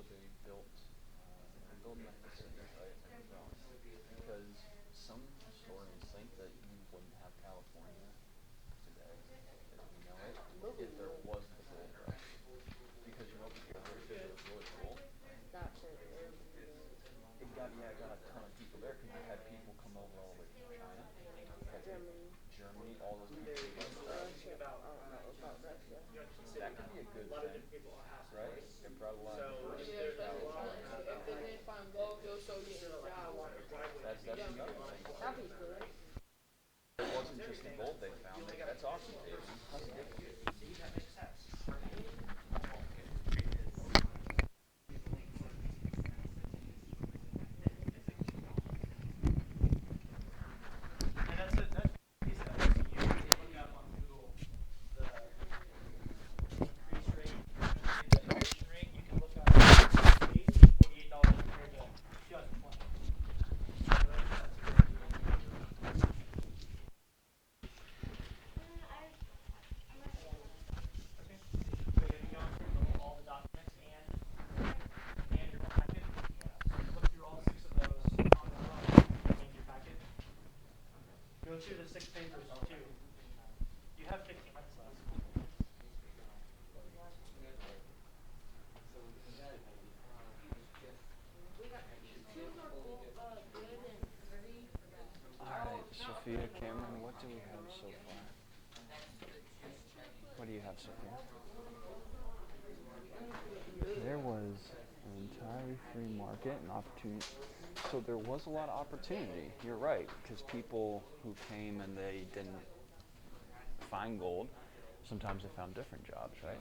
so they built, they're building a casino right in Arizona because some historians think that we wouldn't have California today as we know it if there wasn't the gold rush. Because you know what became really big, it was really cool. It got a ton of people there because you had people come over all the way from China, you had Germany, all those people who love Russia. That could be a good thing, right? It brought a lot of diversity to California. That's another thing too. It wasn't just the gold they found. That's awesome, David. That's a good one. Alright, Sophia, Cameron, what do we have so far? What do you have, Sophia? There was an entirely free market and opportunity. So there was a lot of opportunity. You're right, because people who came and they didn't find gold, sometimes they found different jobs, right?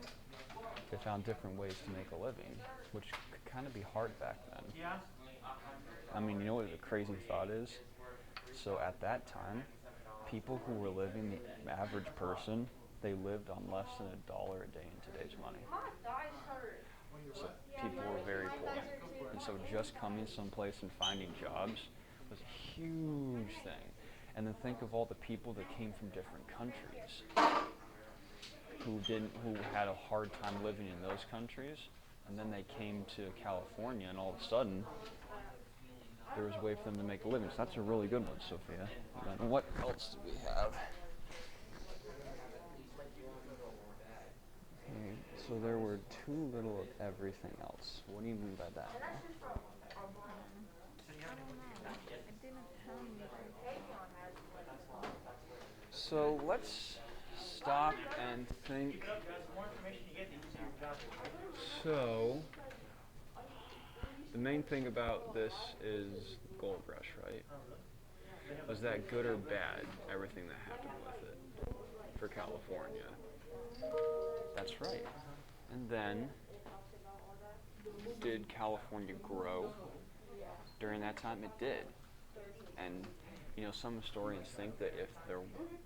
They found different ways to make a living, which could kind of be hard back then. I mean, you know what the crazy thought is? So at that time, people who were living, the average person, they lived on less than $1 a day in today's money. So people were very poor. And so just coming someplace and finding jobs was a huge thing. And then think of all the people that came from different countries who had a hard time living in those countries, and then they came to California, and all of a sudden there was a way for them to make a living. So that's a really good one, Sophia. And what else do we have? Okay, so there were too little of everything else. What do you mean by that? So let's stop and think. So the main thing about this is gold rush, right? Was that good or bad, everything that happened with it for California? That's right. And then, did California grow during that time? It did. And you know, some historians think that if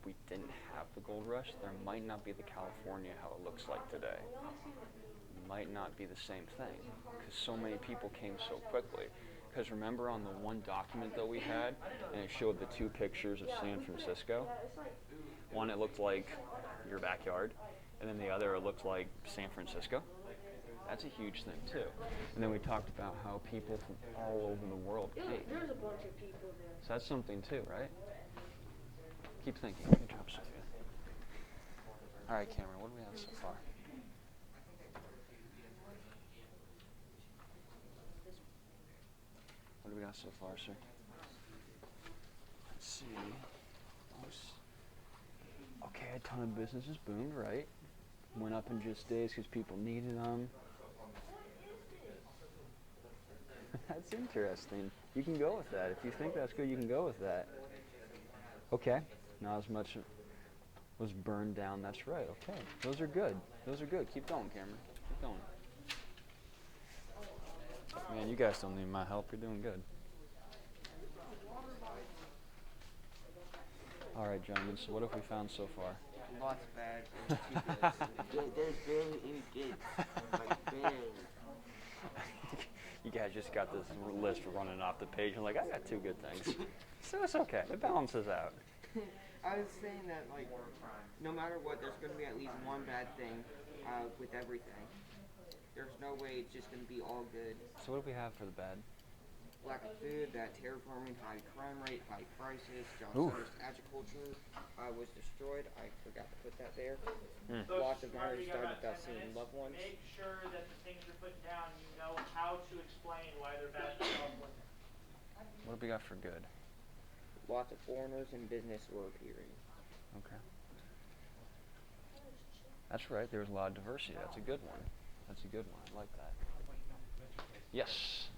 we didn't have the gold rush, there might not be the California how it looks like today. It might not be the same thing because so many people came so quickly. Because remember on the one document that we had, and it showed the two pictures of San Francisco? One, it looked like your backyard, and then the other, it looked like San Francisco. That's a huge thing too. And then we talked about how people from all over the world came. There's a bunch of people there. So that's something too, right? Keep thinking. Good job, Sophia. All right, Cameron, what do we have so far? What do we got so far, sir? Let's see. Okay, a ton of businesses boomed, right? Went up in just days because people needed them. That's interesting. You can go with that. If you think that's good, you can go with that. Okay. Not as much was burned down. That's right. Okay. Those are good. Those are good. Keep going, Cameron. Keep going. Man, you guys don't need my help. You're doing good. All right, gentlemen. So what have we found so far? Lots bad. There's barely any good. Like, barely. You guys just got this list running off the page. I'm like, I got two good things. So it's okay. It balances out. I was saying that, like, no matter what, there's going to be at least one bad thing with everything. There's no way it's just gonna be all good. So what do we have for the bad? Lack of food, bad terraforming, high crime rate, high prices, John Ooh. Sutter's agriculture was destroyed. I forgot to put that there. Mm. Lots of marriages started without seeing loved ones. Make sure that the things you're putting down, you know how to explain why they're bad for California. What do we got for good? Lots of foreigners and business were appearing. Okay. That's right. There was a lot of diversity. That's a good one. That's a good one. I like that. Yes.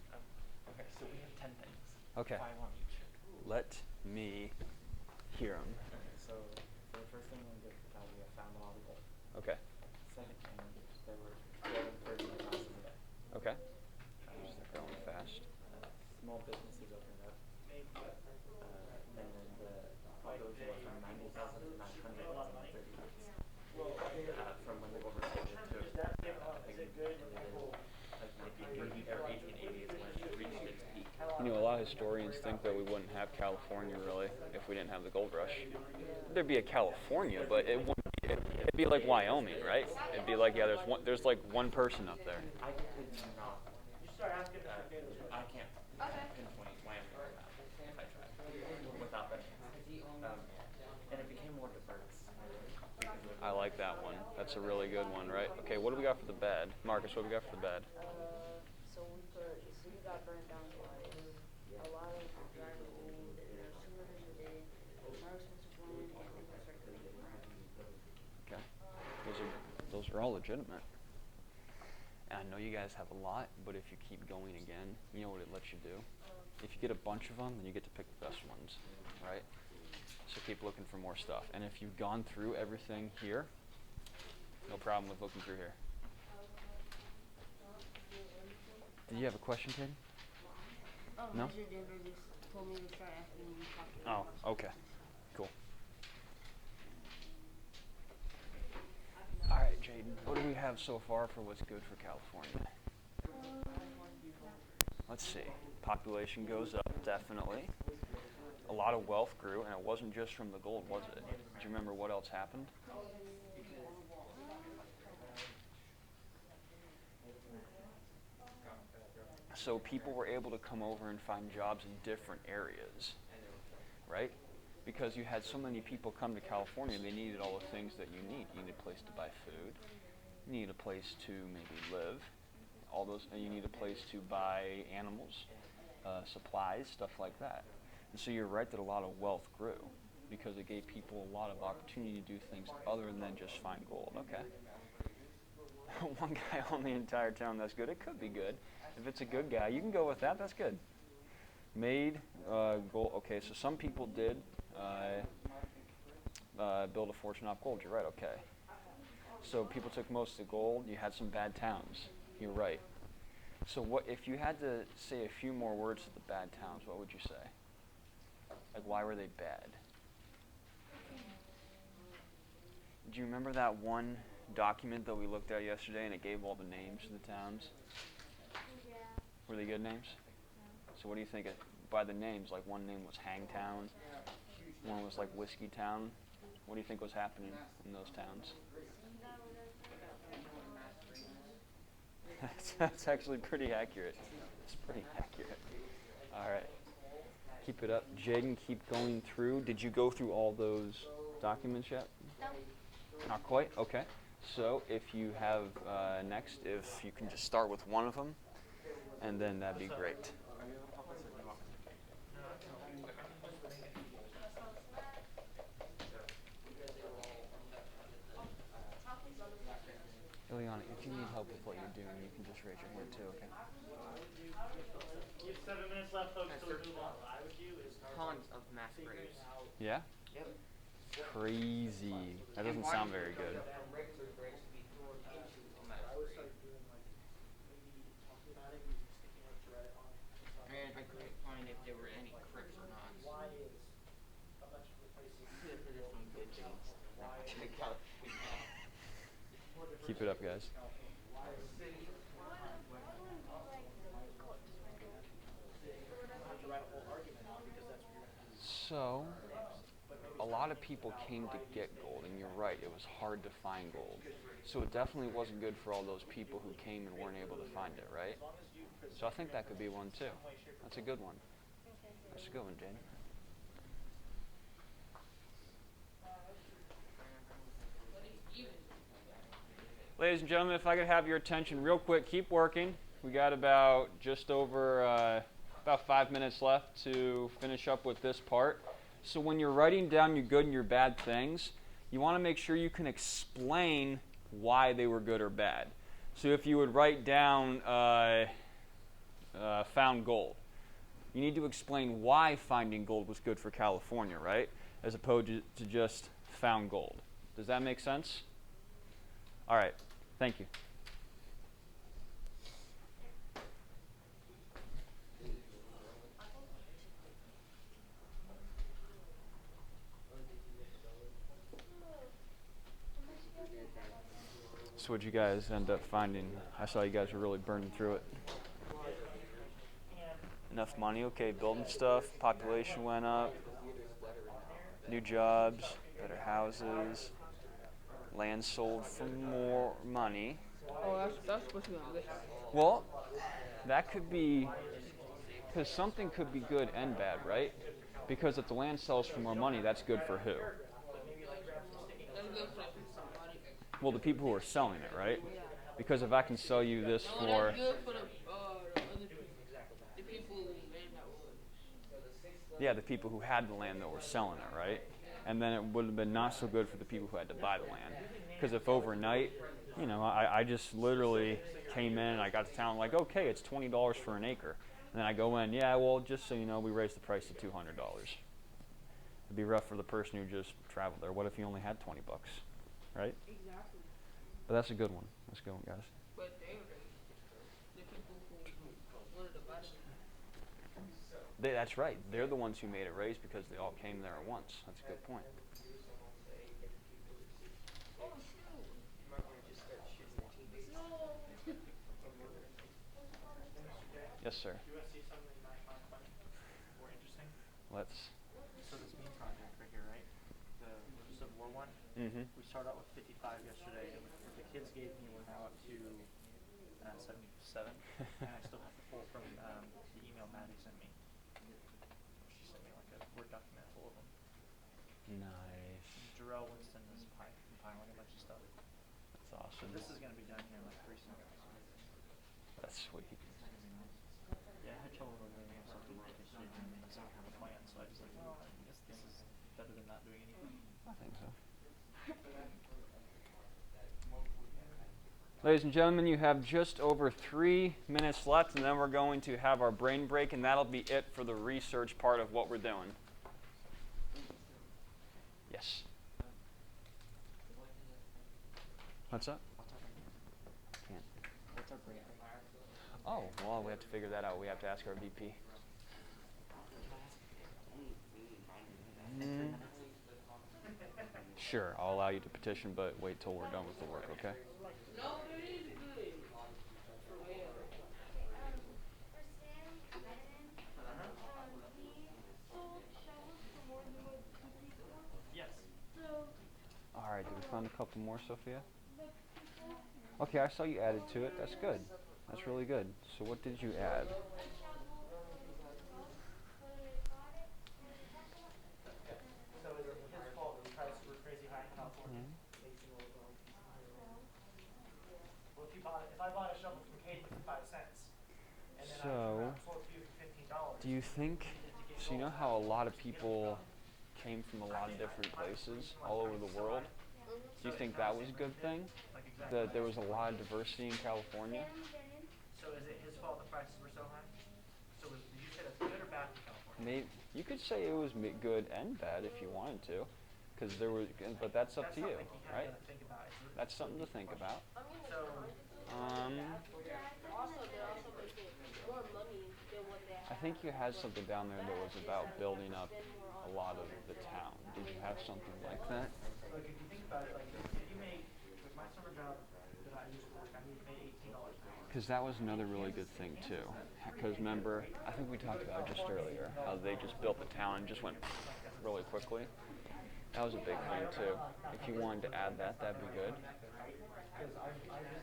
Okay, so we have 10 things. Okay. 5 on each. Let me hear them. Okay, so for the first thing on good for Cal, we have found a lot of gold. Okay. Second thing, there were 12 classes a day. Okay. Going fast. Small businesses opened up. And then the population went from 90,000 to 900,000 in 30 months. From when the gold rush ended to like 1980 or 1880 is when it reached its peak. You know, a lot of historians think that we wouldn't have California really if we didn't have the gold rush. There'd be a California, but it wouldn't. It'd be like Wyoming, right? It'd be like, yeah, there's like one person up there. I could not. You start asking I can't pinpoint Wyoming right now if I tried without that chance. And it became more diverse. I like that one. That's a really good one, right? Okay, what do we got for the bad? Marcus, what do we got for the bad? So the city got burned down twice. A lot of dry gold, there's too many today, more expensive land, and people start committing crime. Okay. Those are all legitimate. And I know you guys have a lot, but if you keep going again, you know what it lets you do? If you get a bunch of them, then you get to pick the best ones, right? So keep looking for more stuff. And if you've gone through everything here, no problem with looking through here. Did you have a question, Katie? Oh, No? Mr. Denver just told me to start asking you talking. Oh, okay. Cool. All right, Jaden, what do we have so far for what's good for California? Let's see. Population goes up, definitely. A lot of wealth grew, and it wasn't just from the gold, was it? Do you remember what else happened? So people were able to come over and find jobs in different areas, right? Because you had so many people come to California, they needed all the things that you need. You need a place to buy food. You need a place to maybe live. All those, and you need a place to buy animals, supplies, stuff like that. And so you're right that a lot of wealth grew because it gave people a lot of opportunity to do things other than just find gold. Okay. One guy on the entire town, that's good. It could be good. If it's a good guy, you can go with that. That's good. Made gold. Okay, so some people did build a fortune off gold. You're right. Okay. So people took most of the gold. You had some bad towns. You're right. So what if you had to say a few more words to the bad towns? What would you say? Like, why were they bad? Do you remember that one document that we looked at yesterday, and it gave all the names of the towns? Yeah. Were they good names? So what do you think? By the names, like one name was Hangtown, one was like Whiskey Town. What do you think was happening in those towns? That's actually pretty accurate. It's pretty accurate. All right. Keep it up. Jaden, keep going through. Did you go through all those documents yet? No. Not quite? Okay. So if you have next, if you can just start with one of them, and then that'd be great. Ileana, if you need help with what you're doing, you can just raise your hand too, okay? You have 7 minutes left, folks, so we move on. What I would do is Tons of mass graves. Yeah? Yep. Crazy. That doesn't sound very good. Regular graves to be thrown into a mass I would grave. start doing like maybe talking about it, using sticky notes to write it on. And I couldn't find if there were any crypts or not. Why is a bunch of places There's some good things. Check out. Keep it up, guys. So, a lot of people came to get gold, and you're right, it was hard to find gold. So it definitely wasn't good for all those people who came and weren't able to find it, right? So I think that could be one too. That's a good one. That's a good one, Jane. Ladies and gentlemen, if I could have your attention real quick, keep working. We got about just over about 5 minutes left to finish up with this part. So when you're writing down your good and your bad things, you want to make sure you can explain why they were good or bad. So if you would write down found gold, you need to explain why finding gold was good for California, right? As opposed to just found gold. Does that make sense? All right. Thank you. So what'd you guys end up finding? I saw you guys were really burning through it. Enough money, okay, building stuff, population went up, new jobs, better houses, land sold for more money. Oh, that's supposed to be on the list. Well, that could be, because something could be good and bad, right? Because if the land sells for more money, that's good for who? That's good for the people. Well, the people who are selling it, right? Because if I can sell you this No, for... that's good for the other people. The people who made that wood. Yeah, the people who had the land that were selling it, right? And then it would have been not so good for the people who had to buy the land. Because if overnight, you know, I just literally came in and I got to town like, okay, it's $20 for an acre. And then I go in, yeah, well, just so you know, we raised the price to $200. It'd be rough for the person who just traveled there. What if you only had 20 bucks, right? Exactly. But that's a good one. That's a good one, guys. But they were the people who wanted to buy the land. That's right. They're the ones who made it raise because they all came there at once. That's a good point. Oh, shoot. Yes, sir. Do you want to see something you might find funny or interesting? Let's. So this main project right here, right? The Civil War one. Mm-hmm. We started out with 55 yesterday, and what the kids gave me, we're now up to 77, and I still have to pull from the email Maddie sent me. She sent me like a Word document full of them. Nice. Jarrell Winston is compiling a bunch of stuff. That's awesome. This is going to be done here like pretty soon. That's sweet. Yeah, I had trouble remembering something like I should and some kind of plan, so I just like, well, I guess this is better than not doing anything. I think so. Ladies and gentlemen, you have just over 3 minutes left, and then we're going to have our brain break, and that'll be it for the research part of what we're doing. Yes. What's up? Can't. What's our break? Oh, well, we have to figure that out. We have to ask our VP. Sure, I'll allow you to petition, but wait till we're done with the work, okay? No, it is good. For real. For Sam Madden, he sold shovels for more than what he paid for. Yes. So All right, did we find a couple more, Sophia? the people Okay, I saw you added to it. That's good. That's really good. So what did you add? shovel whether they bought it or they got it. So is it his fault the prices were crazy high in California? Well, if I bought a shovel from Katie for 5 cents, and then I sold it to you for $15. Do you think, so you know how a lot of people came from a lot of different places all over the world? Do you think that was a good thing? Like exactly. That there was a lot of diversity in California? So is it his fault the prices were so high? So did you say that's good or bad for California? Maybe, you could say it was good and bad if you wanted to, because there was, but that's up to you, something you right? have to think about. That's something to think about. So Also, they're also making more money than what they I think you had something down there that was about building up a lot of the town. Did you have something like that? like if you think about it, like if you make like my summer job that I used to work, I made $18 an hour. Because that was another really good thing too. Because remember, I think we talked about it just earlier, how they just built the town and just went really quickly. That was a big thing too. If you wanted to add that, that'd be good.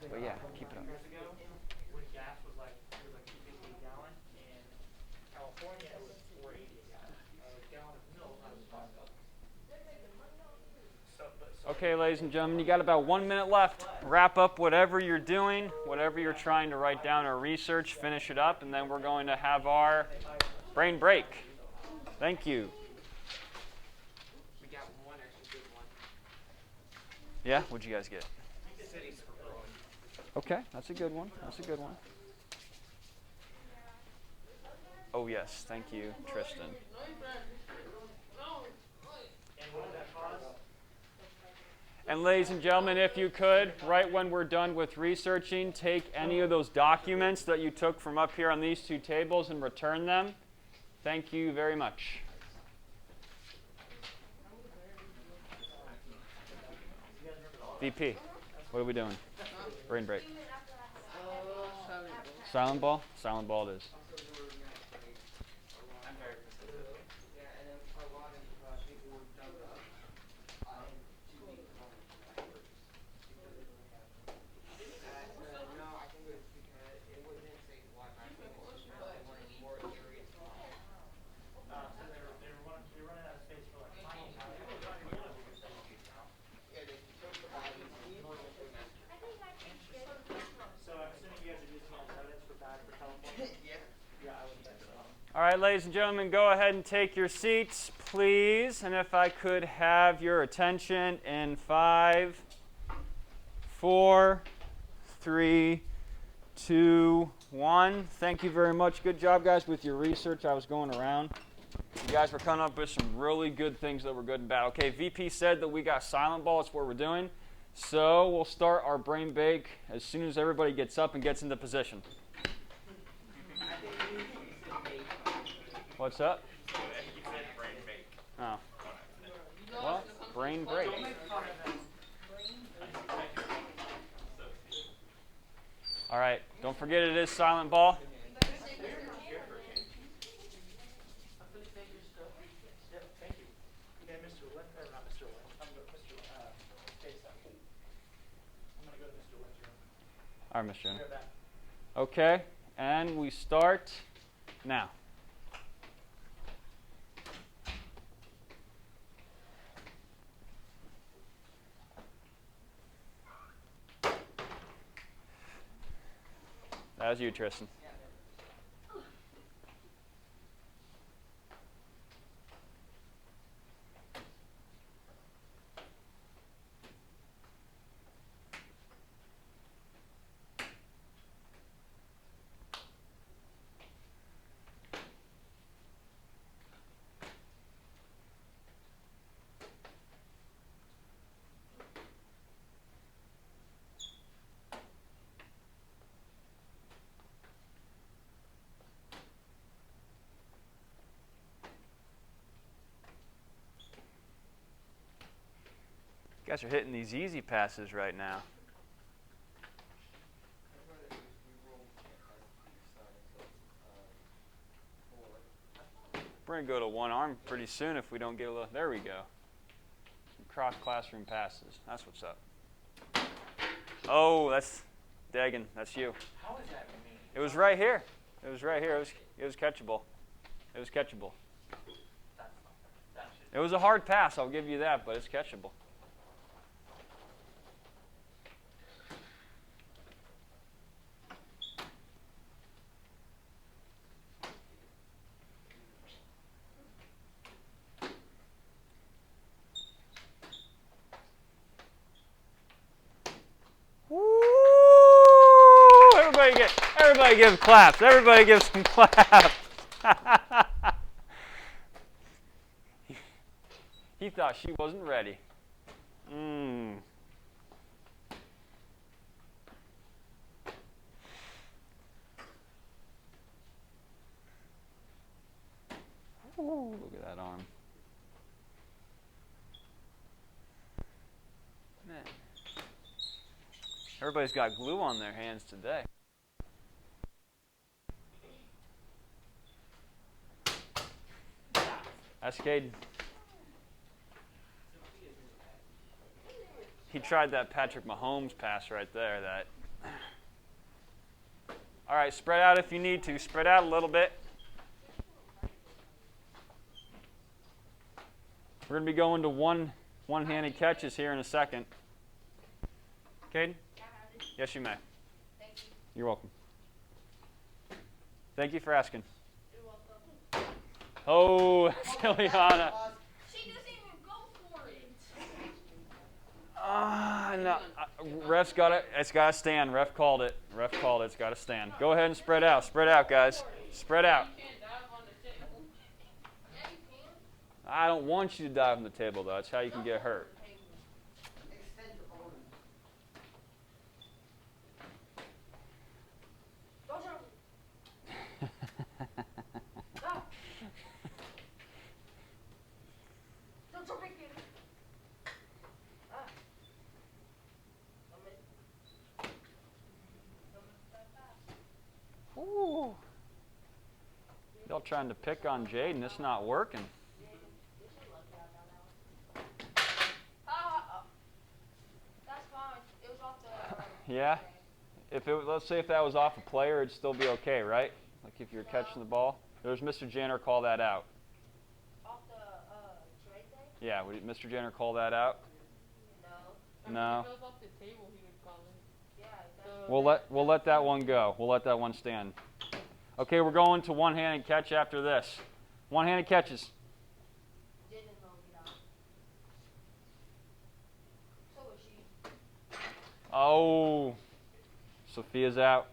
But yeah, keep it up. When gas was like, it was like $2.50 a gallon. In California, it was $4.80 a gallon. A gallon of milk was $5. Okay, ladies and gentlemen, you got about 1 minute left. Wrap up whatever you're doing, whatever you're trying to write down or research, finish it up, and then we're going to have our brain break. Thank you. We got one extra good one. Yeah, what'd you guys get? Cities for growing. Okay, that's a good one. That's a good one. Oh yes, thank you, Tristan. And what did that cost? And ladies and gentlemen, if you could, right when we're done with researching, take any of those documents that you took from up here on these two tables and return them. Thank you very much. VP, what are we doing? Brain break. Silent ball? Silent ball it is. All right, ladies and gentlemen, go ahead and take your seats, please. And if I could have your attention in 5, 4, 3, 2, 1. Thank you very much. Good job, guys, with your research. I was going around. You guys were coming up with some really good things that were good and bad. Okay, VP said that we got silent ball. That's what we're doing. So we'll start our brain bake as soon as everybody gets up and gets into position. What's up? Oh. Well, brain break. All right, don't forget it is silent ball. All right, Mr. Okay, and we start now. That was you, Tristan. You guys are hitting these easy passes right now. We're going to go to one arm pretty soon if we don't get a little... There we go. Some cross-classroom passes. That's what's up. Oh, that's Dagan. That's you. How is that me? It was right here. It was right here. It was catchable. It was catchable. It was a hard pass, I'll give you that, but it's catchable. Everybody give claps. Everybody give some claps. He thought she wasn't ready. Ooh, look at that arm. Man. Everybody's got glue on their hands today. That's Caden. He tried that Patrick Mahomes pass right there. That. All right, spread out if you need to. Spread out a little bit. We're going to be going to one-handed catches here in a second. Caden? Yes, you may. Thank you. You're welcome. Thank you for asking. You're welcome. Oh, Ileana. She doesn't even go for it. No. Ref's got it. It's got to stand. Ref called it. Ref called it. It's got to stand. Go ahead and spread out. Spread out, guys. Spread out. You can't dive on the table. Yeah, you can. I don't want you to dive on the table, though. That's how you can get hurt. Don't jump. Don't jump again. Ooh. Y'all trying to pick on Jaden. It's not working. That's fine. It was off the. Yeah? Let's say if that was off a player, it'd still be okay, right? Like if you're catching the ball. There's Mr. Jenner call that out. Off the trade thing? Yeah, would Mr. Jenner call that out? No. No. If it was off the table, he would call it. Yeah. We'll let that one go. We'll let that one stand. Okay, we're going to one-handed catch after this. One-handed catches. Didn't know me out. So was she. Oh, Sophia's out.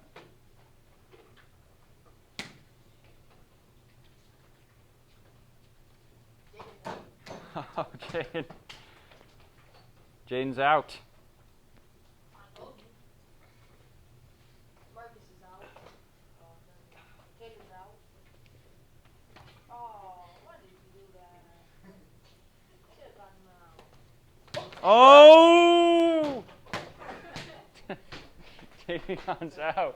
Okay. Jaden's out. I told you. Marcus is out. Caden's out. Oh, why did you do that? Should have gotten him out. Oh! Davion's out.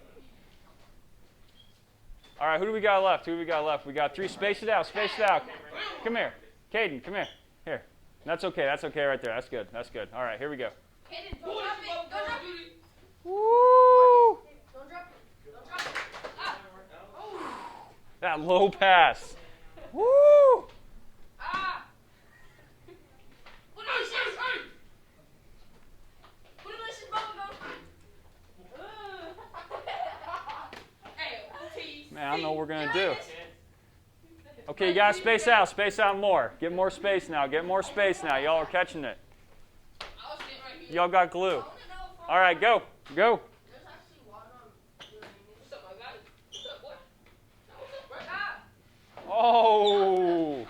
All right, who do we got left? We got three. Space it out. Come here. Caden, come here. Here. That's okay right there. That's good. All right, here we go. Caden, don't drop it. Don't drop it. Woo! Don't drop it. Don't drop it. Ah. That low pass. Woo! Ah. Put it in the shit. Put it in the shit, bubble gum. Hey, Man, I don't know what we're going to do. Okay, you got to space out. Space out more. Get more space now. Y'all are catching it. Y'all got glue. All right, go. There's actually water on your Oh.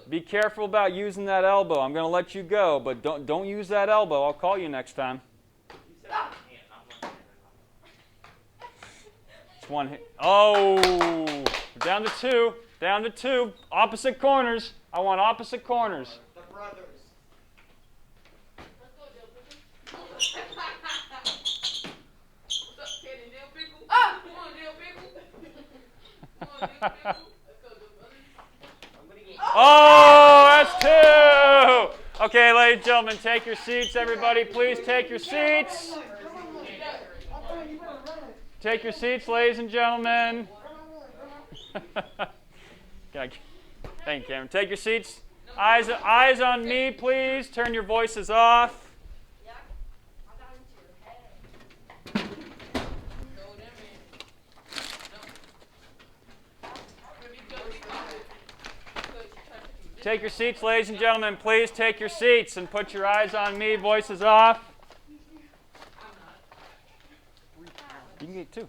Be careful about using that elbow. I'm going to let you go, but don't use that elbow. I'll call you next time. It's one hit. Oh, down to two. Opposite corners. I want opposite corners. The brothers. Let's go, Dill Pickle. What's up, kid and Dill Pickle? Ah! Come on, Dill Pickle. Come on, Dill Pickle. Let's go, Dill Brothers. I'm gonna get Oh, that's two. Okay, ladies and gentlemen, take your seats. Everybody, please take your seats. Take your seats, ladies and gentlemen. Thank you, Cameron. Take your seats. Eyes on me, please. Turn your voices off. Yeah, I got into your head. Take your seats, ladies and gentlemen. Please take your seats and put your eyes on me. Voices off. You can get two.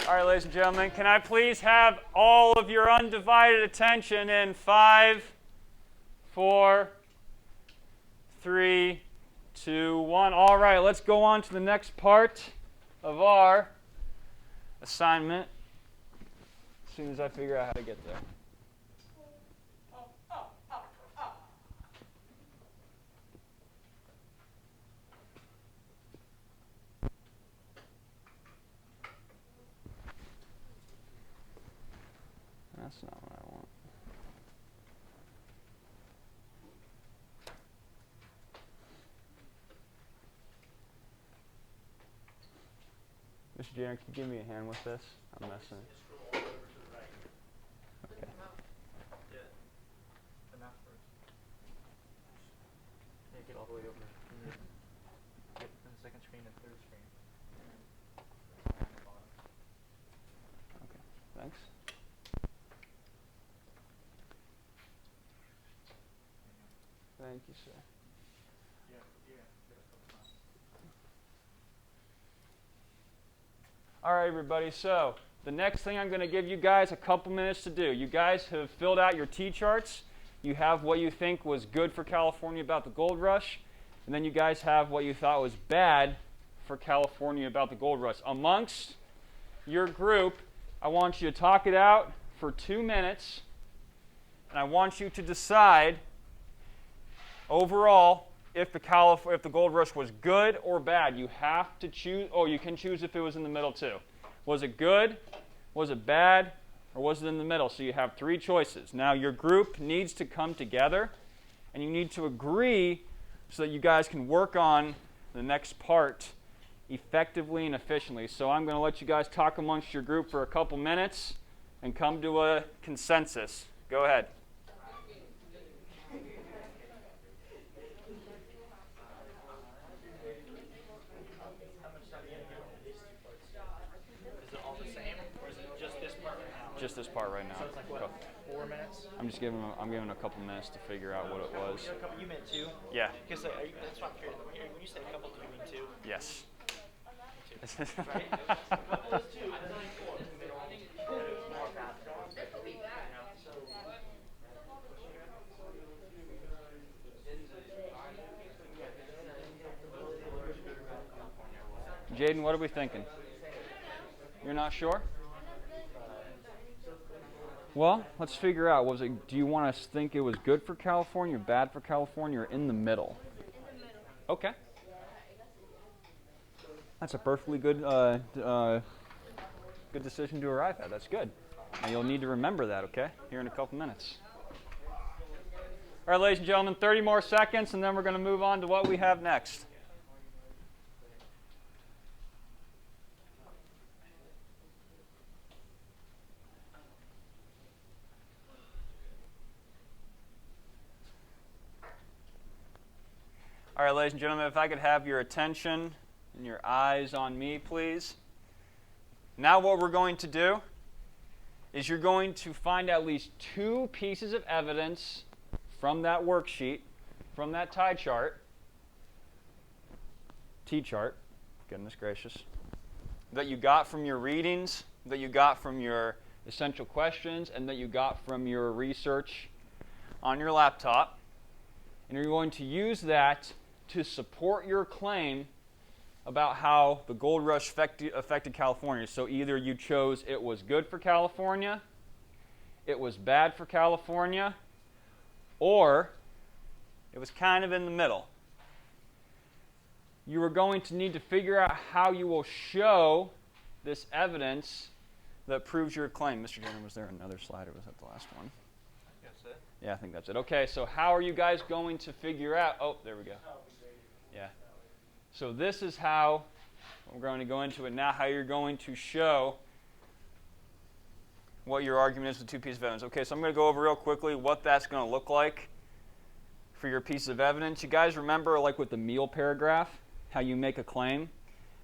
All right, ladies and gentlemen, can I please have all of your undivided attention in 5, 4, 3, 2, 1. All right, let's go on to the next part of our assignment as soon as I figure out how to get there. That's not what I want. Mr. Janner, can you give me a hand with this? I'm messing. Scroll all the way over to the right. Okay. Yeah. The map first. Yeah, get all the way over. And then get in the second screen and third screen. And then on the bottom. Okay. Thanks. Thank you, sir. Yeah, get a couple times. All right, everybody. So the next thing I'm going to give you guys a couple minutes to do. You guys have filled out your T-charts. You have what you think was good for California about the gold rush. And then you guys have what you thought was bad for California about the gold rush. Amongst your group, I want you to talk it out for 2 minutes. And I want you to decide overall if the gold rush was good or bad. You have to choose. Oh, you can choose if it was in the middle too. Was it good? Was it bad? Or was it in the middle? So you have 3 choices. Now your group needs to come together and you need to agree so that you guys can work on the next part effectively and efficiently. So I'm going to let you guys talk amongst your group for a couple minutes and come to a consensus. Go ahead. Is it all the same, or is it just this part right now? Just this part right now. So it's like what, 4 minutes? I'm giving a couple minutes to figure out what it was. You meant 2? Yeah. Because that's what I'm curious. When you say a couple, do you mean 2? Yes. Right? A couple is 2, and then 4. More bad. Jaden, what are we thinking? You're not sure? Well, let's figure out. Do you want us to think it was good for California, bad for California, or in the middle? In the middle. Okay. That's a perfectly good good decision to arrive at. That's good. And you'll need to remember that, okay? Here in a couple minutes. All right, ladies and gentlemen, 30 more seconds, and then we're going to move on to what we have next. All right, ladies and gentlemen, if I could have your attention and your eyes on me, please. Now what we're going to do is you're going to find at least 2 pieces of evidence from that worksheet, from that T-chart, goodness gracious, that you got from your readings, that you got from your essential questions, and that you got from your research on your laptop. And you're going to use that to support your claim about how the gold rush affected California. So either you chose it was good for California, it was bad for California, or it was kind of in the middle. You are going to need to figure out how you will show this evidence that proves your claim. Mr. Jenner, was there another slide, or was that the last one? That's it. Yeah, I think that's it. Okay, so how are you guys going to figure out? Oh, there we go. Yeah. So this is how we're going to go into it now, how you're going to show what your argument is with 2 pieces of evidence. Okay, so I'm going to go over real quickly what that's going to look like for your pieces of evidence. You guys remember, like with the meal paragraph, how you make a claim, and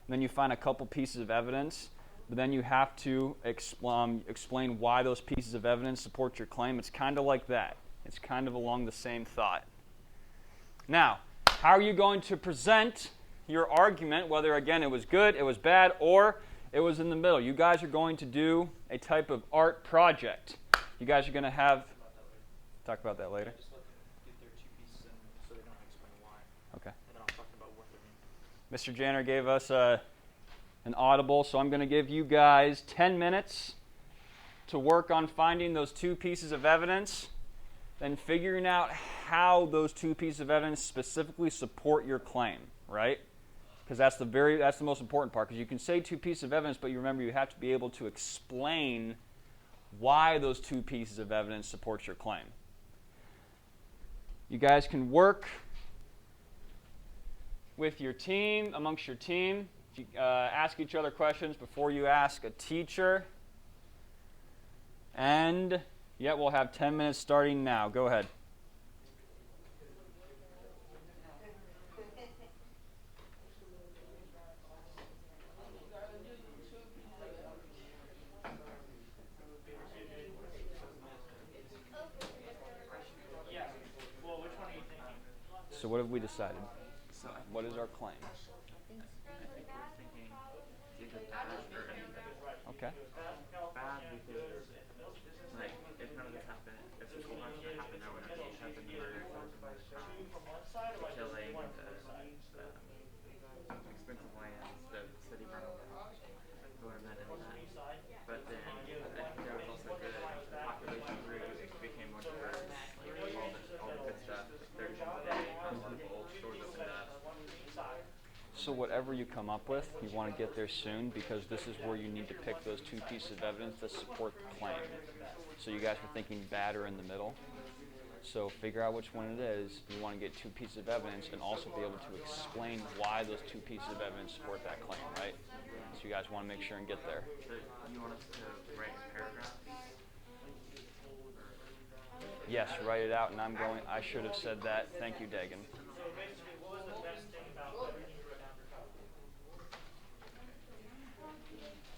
then you find a couple pieces of evidence, but then you have to explain why those pieces of evidence support your claim. It's kind of like that. It's kind of along the same thought. Now, how are you going to present your argument, whether, again, it was good, it was bad, or it was in the middle? You guys are going to do a type of art project. You guys are going to have... Talk about that later. Just let them get their 2 pieces in so they don't explain why. Okay. And then I'll talk about what they mean. Mr. Janner gave us an audible, so I'm going to give you guys 10 minutes to work on finding those 2 pieces of evidence, then figuring out how those 2 pieces of evidence specifically support your claim, right? Because that's the most important part. Because you can say 2 pieces of evidence, but you remember you have to be able to explain why those two pieces of evidence support your claim. You guys can work with your team, amongst your team. Ask each other questions before you ask a teacher. And, yeah, we'll have 10 minutes starting now. Go ahead. Yeah. Well, which one are you thinking? So what have we decided? So I What is our claim? I think we're thinking either bad or any Okay. bad because like if none of this happened, if the school runs that happened there, when it happened, the murder, the killing, the expensive lands, the city burned down, who are men in that. But then I think there was also good. The population grew, it became more diverse, like all the good stuff, like 30 homes a day, old stores opened up. So whatever you come up with, you want to get there soon because this is where you need to pick those two pieces of evidence that support the claim. So you guys were thinking bad or in the middle. So figure out which one it is. You want to get two pieces of evidence and also be able to explain why those two pieces of evidence support that claim, right? So you guys want to make sure and get there. So you want us to write a paragraph? Yes, write it out, and I should have said that. Thank you, Dagan. So basically, what was the best thing about everything you wrote down for cover?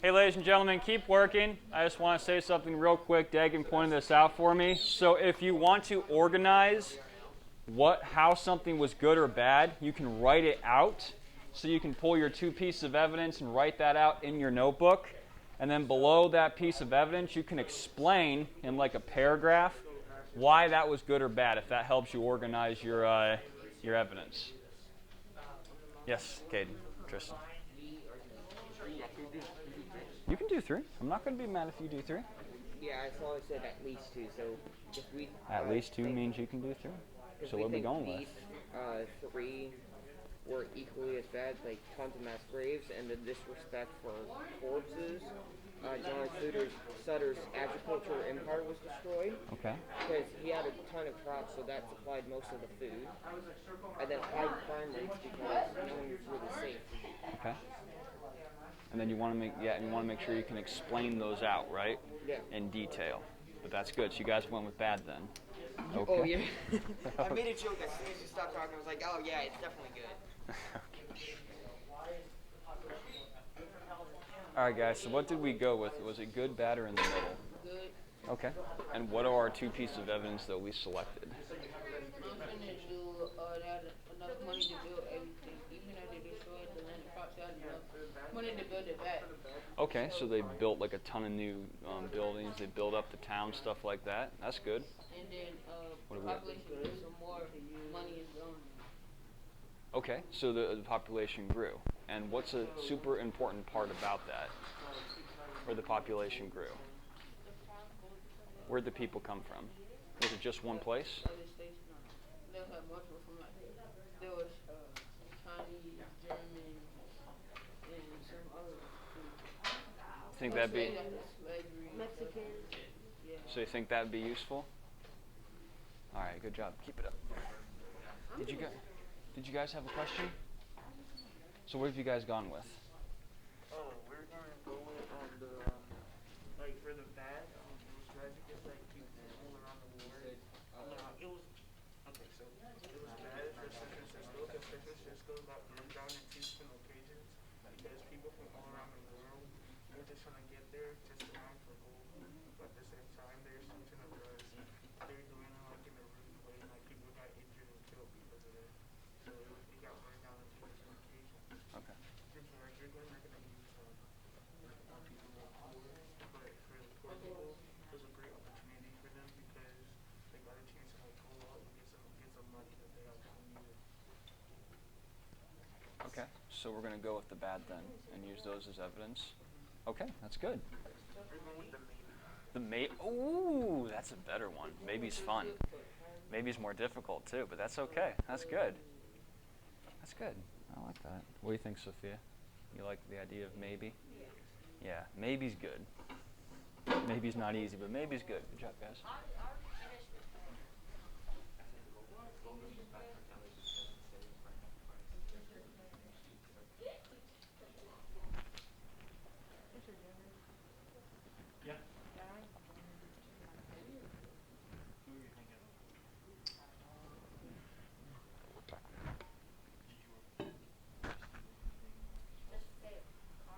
Hey, ladies and gentlemen, keep working. I just want to say something real quick. Dagan pointed this out for me. So if you want to organize how something was good or bad, you can write it out. So you can pull your two pieces of evidence and write that out in your notebook. And then below that piece of evidence, you can explain in like a paragraph why that was good or bad, if that helps you organize your evidence. Yes, Caden, Tristan. You can do 3. I'm not going to be mad if you do 3. Yeah, I saw it said at least 2, so if we... At least 2 means you can do 3. So what are we going with? These 3 were equally as bad, like tons of mass graves and the disrespect for corpses. John Sutter's agricultural empire was destroyed. Okay. Because he had a ton of crops, so that supplied most of the food. And then high crime rates because no one was really safe. Okay. And then you want to make sure you can explain those out, right? Yeah. In detail. But that's good. So you guys went with bad then. Okay. Oh yeah. I made a joke as soon as you stopped talking. I was like, oh yeah, it's definitely good. All right, guys. So what did we go with? Was it good, bad, or in the middle? Good. Okay. And what are our two pieces of evidence that we selected? I'm finna do, they had enough money to build everything. Even though they destroyed the land and crops, they had enough money to build it back. Okay, so they built like a ton of new buildings. They built up the town, stuff like that. That's good. And then, What the do we got? population grew, so more money is going. Okay, so the population grew. And what's a super important part about that? Where the population grew? Where'd the people come from? Was it just one place? Other states, no. They had multiple from like, there was Chinese, German, and some other people. Think that'd be Mexican. Yeah. so you think that'd be useful? All right, good job. Keep it up. Did you guys have a question? So what have you guys gone with? Oh, we're gonna go with like for the bad, it was tragic, it's like people all around the world. It was okay, so it was bad for San Francisco, because San Francisco got burned down in 2 different occasions because people from all around the world were just trying to get there just to mine for gold. But at the same time, there's something of drugs. They're doing it like in a rude way, like people got injured and killed because of it. So it got burned down on 2 different occasions. Okay. And so like, you're not gonna use people who are poor, but for the poor people, it was a great opportunity for them because they got a chance to like go out and get some money that they actually needed. Okay. So we're gonna go with the bad then and use those as evidence. Okay, that's good. We're going with the maybe. The ooh, that's a better one. Maybe's fun. Maybe's more difficult too, but that's okay. That's good. That's good. I like that. What do you think, Sophia? You like the idea of maybe? Yeah, maybe's good. Maybe's not easy, but maybe's good. Good job, guys. Yeah. Who are you thinking?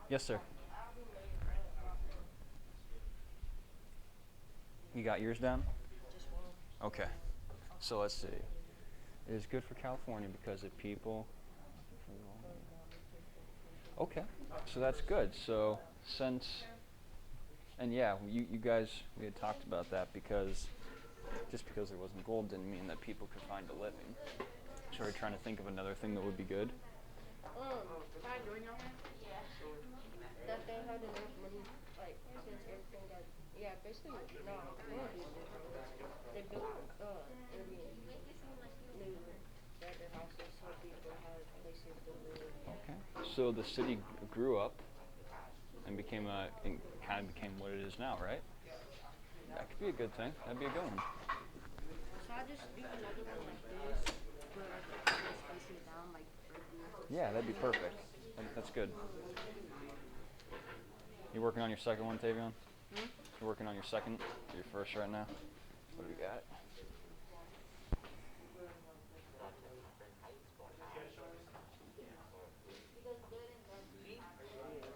Yes, sir. You got yours down? Just one. Okay. So let's see. It is good for California because of people. Okay. So that's good. So since, and yeah, you guys, we had talked about that because just because there wasn't gold didn't mean that people could find a living. So we're trying to think of another thing that would be good. Can I join y'all? Yeah. That they had enough money, like, since everything got, yeah, basically, no, they built, Airbnb, new, better houses, so people had places to live. Okay. So the city grew up and became and kind of became what it is now, right? That could be a good thing. That'd be a good one. So I just do another one like this, but like facing down, like right here. Yeah, that'd be perfect. That's good. You working on your second one, Tavion? You're working on your second, or your first right now? What do we got?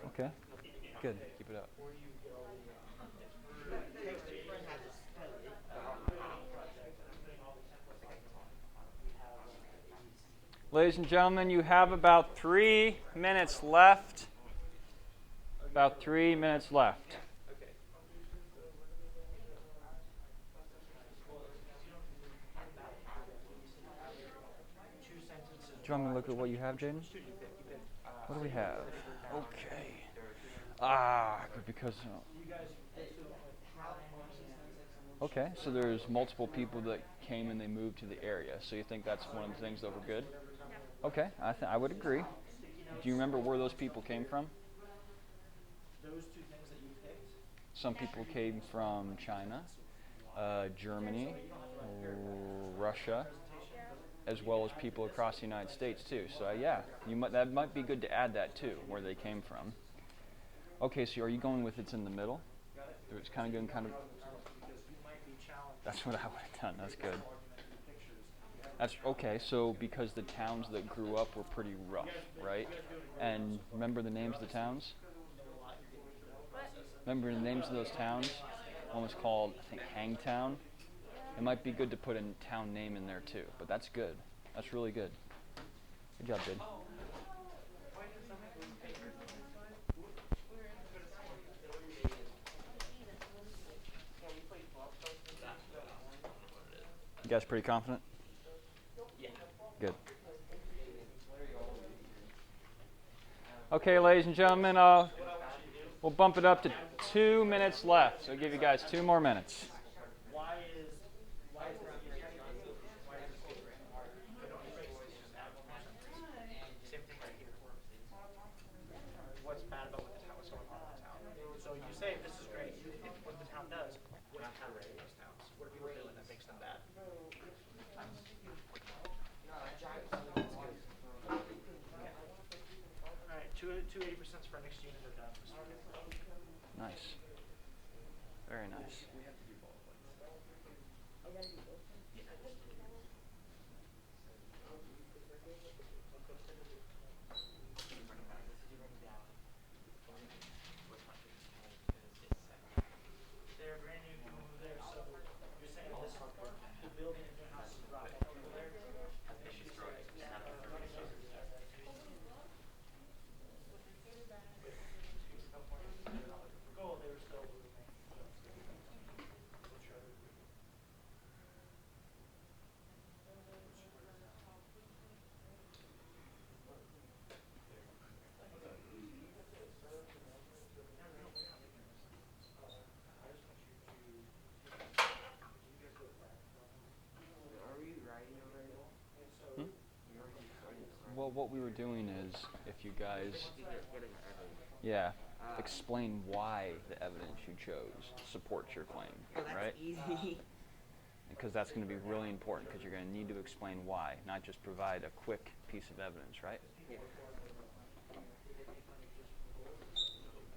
Okay. Good. Keep it up. Ladies and gentlemen, you have about 3 minutes left. About 3 minutes left. Do you want me to look at what you have, Jaden? What do we have? Okay. Because. Okay, so there's multiple people that came and they moved to the area. So you think that's one of the things that were good? Okay, I would agree. Do you remember where those people came from? Those two things that you picked. Some people came from China, Germany, Russia, as well as people across the United States too. So yeah, that might be good to add that too, where they came from. Okay, so are you going with it's in the middle? It's kind of going kind of. That's what I would have done. That's good. That's okay. So because the towns that grew up were pretty rough, right? And remember the names of the towns? Remember the names of those towns? One was called, I think, Hangtown. It might be good to put a town name in there too, but that's good. That's really good. Good job, Jade. You guys pretty confident? Yeah. Good. Okay, ladies and gentlemen, we'll bump it up to 2 minutes left. So I'll give you guys 2 more minutes. Why is this same thing right here? What's bad about what's going on in the town? So you say this is great. If what the town does, what's bad about those towns? What are people doing that makes them bad? Alright, 280% for our next unit are done. Nice. Very nice. They're brand new, can move there, so you're saying this, the building and the house is rock over there, has issues like, gold, they were still moving. Are we writing already? Well, what we were doing is, if you guys, Getting everything. Yeah. Explain why the evidence you chose supports your claim, Oh, that's right? easy. Because that's going to be really important because you're going to need to explain why, not just provide a quick piece of evidence, right? Yeah.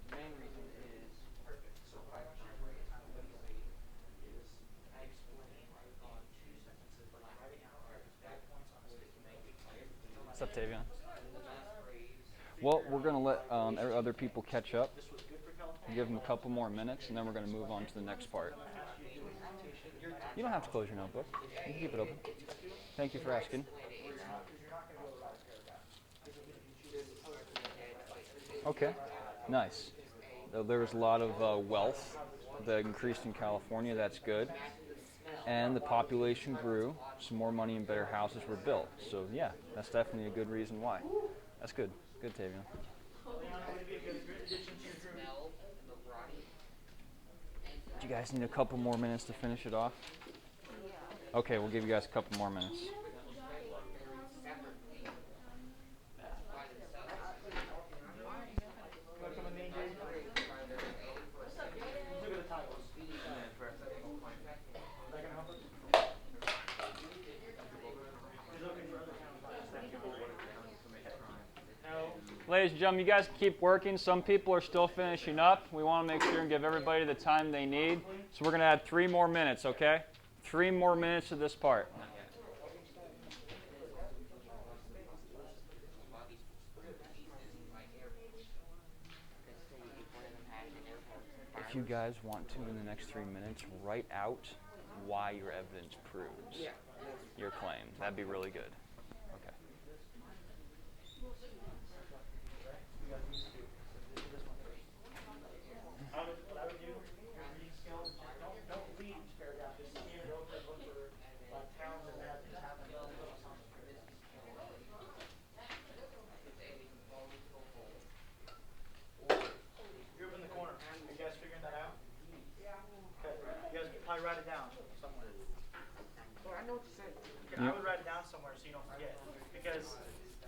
The main reason is Perfect. So what I want you to do next time when you wait is I explain in 2 sentences, like writing out bullet points on a sticky note. What's up, Tavion? Well, we're going to let other people catch up. Give them a couple more minutes, and then we're going to move on to the next part. You don't have to close your notebook. You can keep it open. Thank you for asking. Okay, nice. There was a lot of wealth that increased in California. That's good. And the population grew. Some more money and better houses were built. So, yeah, that's definitely a good reason why. That's good. Good, Tavion. Do you guys need a couple more minutes to finish it off? Okay, we'll give you guys a couple more minutes. Ladies and gentlemen, you guys keep working. Some people are still finishing up. We want to make sure and give everybody the time they need. So we're going to add 3 more minutes, okay? 3 more minutes to this part. If you guys want to, in the next 3 minutes, write out why your evidence proves your claim. That'd be really good. Okay. What I would do, your reading skills, just don't read each paragraph. Just scan it over and look for towns and bad things happening. You're up in the corner. Are you guys figuring that out? Yeah. Okay. You guys can probably write it down somewhere. I know what you're saying. Okay, I would write it down somewhere so you don't forget. Because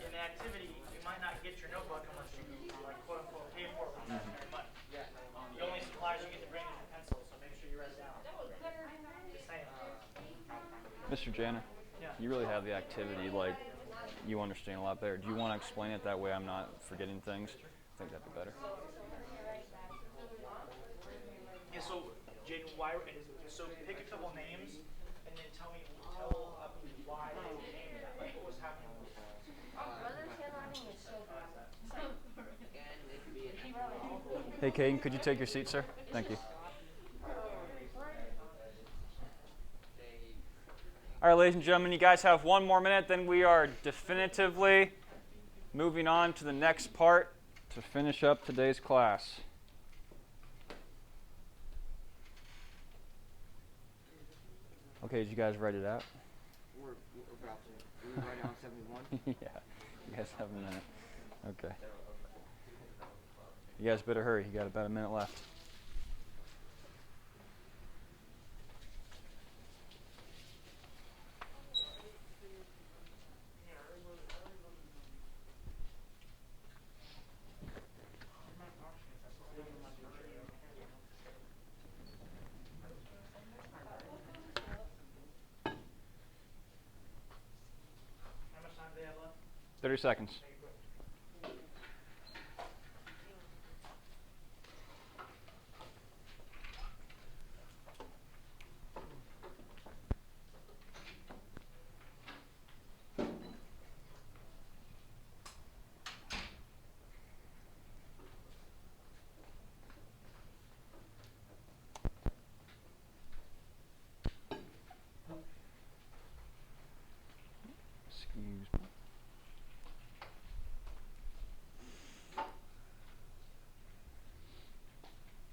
in the activity, you might not get your notebook unless you quote unquote pay for it with taxpayer money. The only supplies you get to bring is your pencil, so make sure you write it down. Just saying. Mr. Janner, Yeah. you really have the activity, like, you understand a lot better. Do you want to explain it that way I'm not forgetting things? I think that'd be better. Yeah, so Jaden, so pick a couple names and then tell why they named that. Like what was happening with Brother's handwriting is so bad. Hey, Caden, could you take your seat, sir? Thank you. All right, ladies and gentlemen, you guys have 1 more minute, then we are definitively moving on to the next part to finish up today's class. Okay, did you guys write it out? We're about to. We write down 71. Yeah, you guys have a minute. Okay. You guys better hurry. You got about a minute left. how much time do they have left? 30 seconds. Excuse me.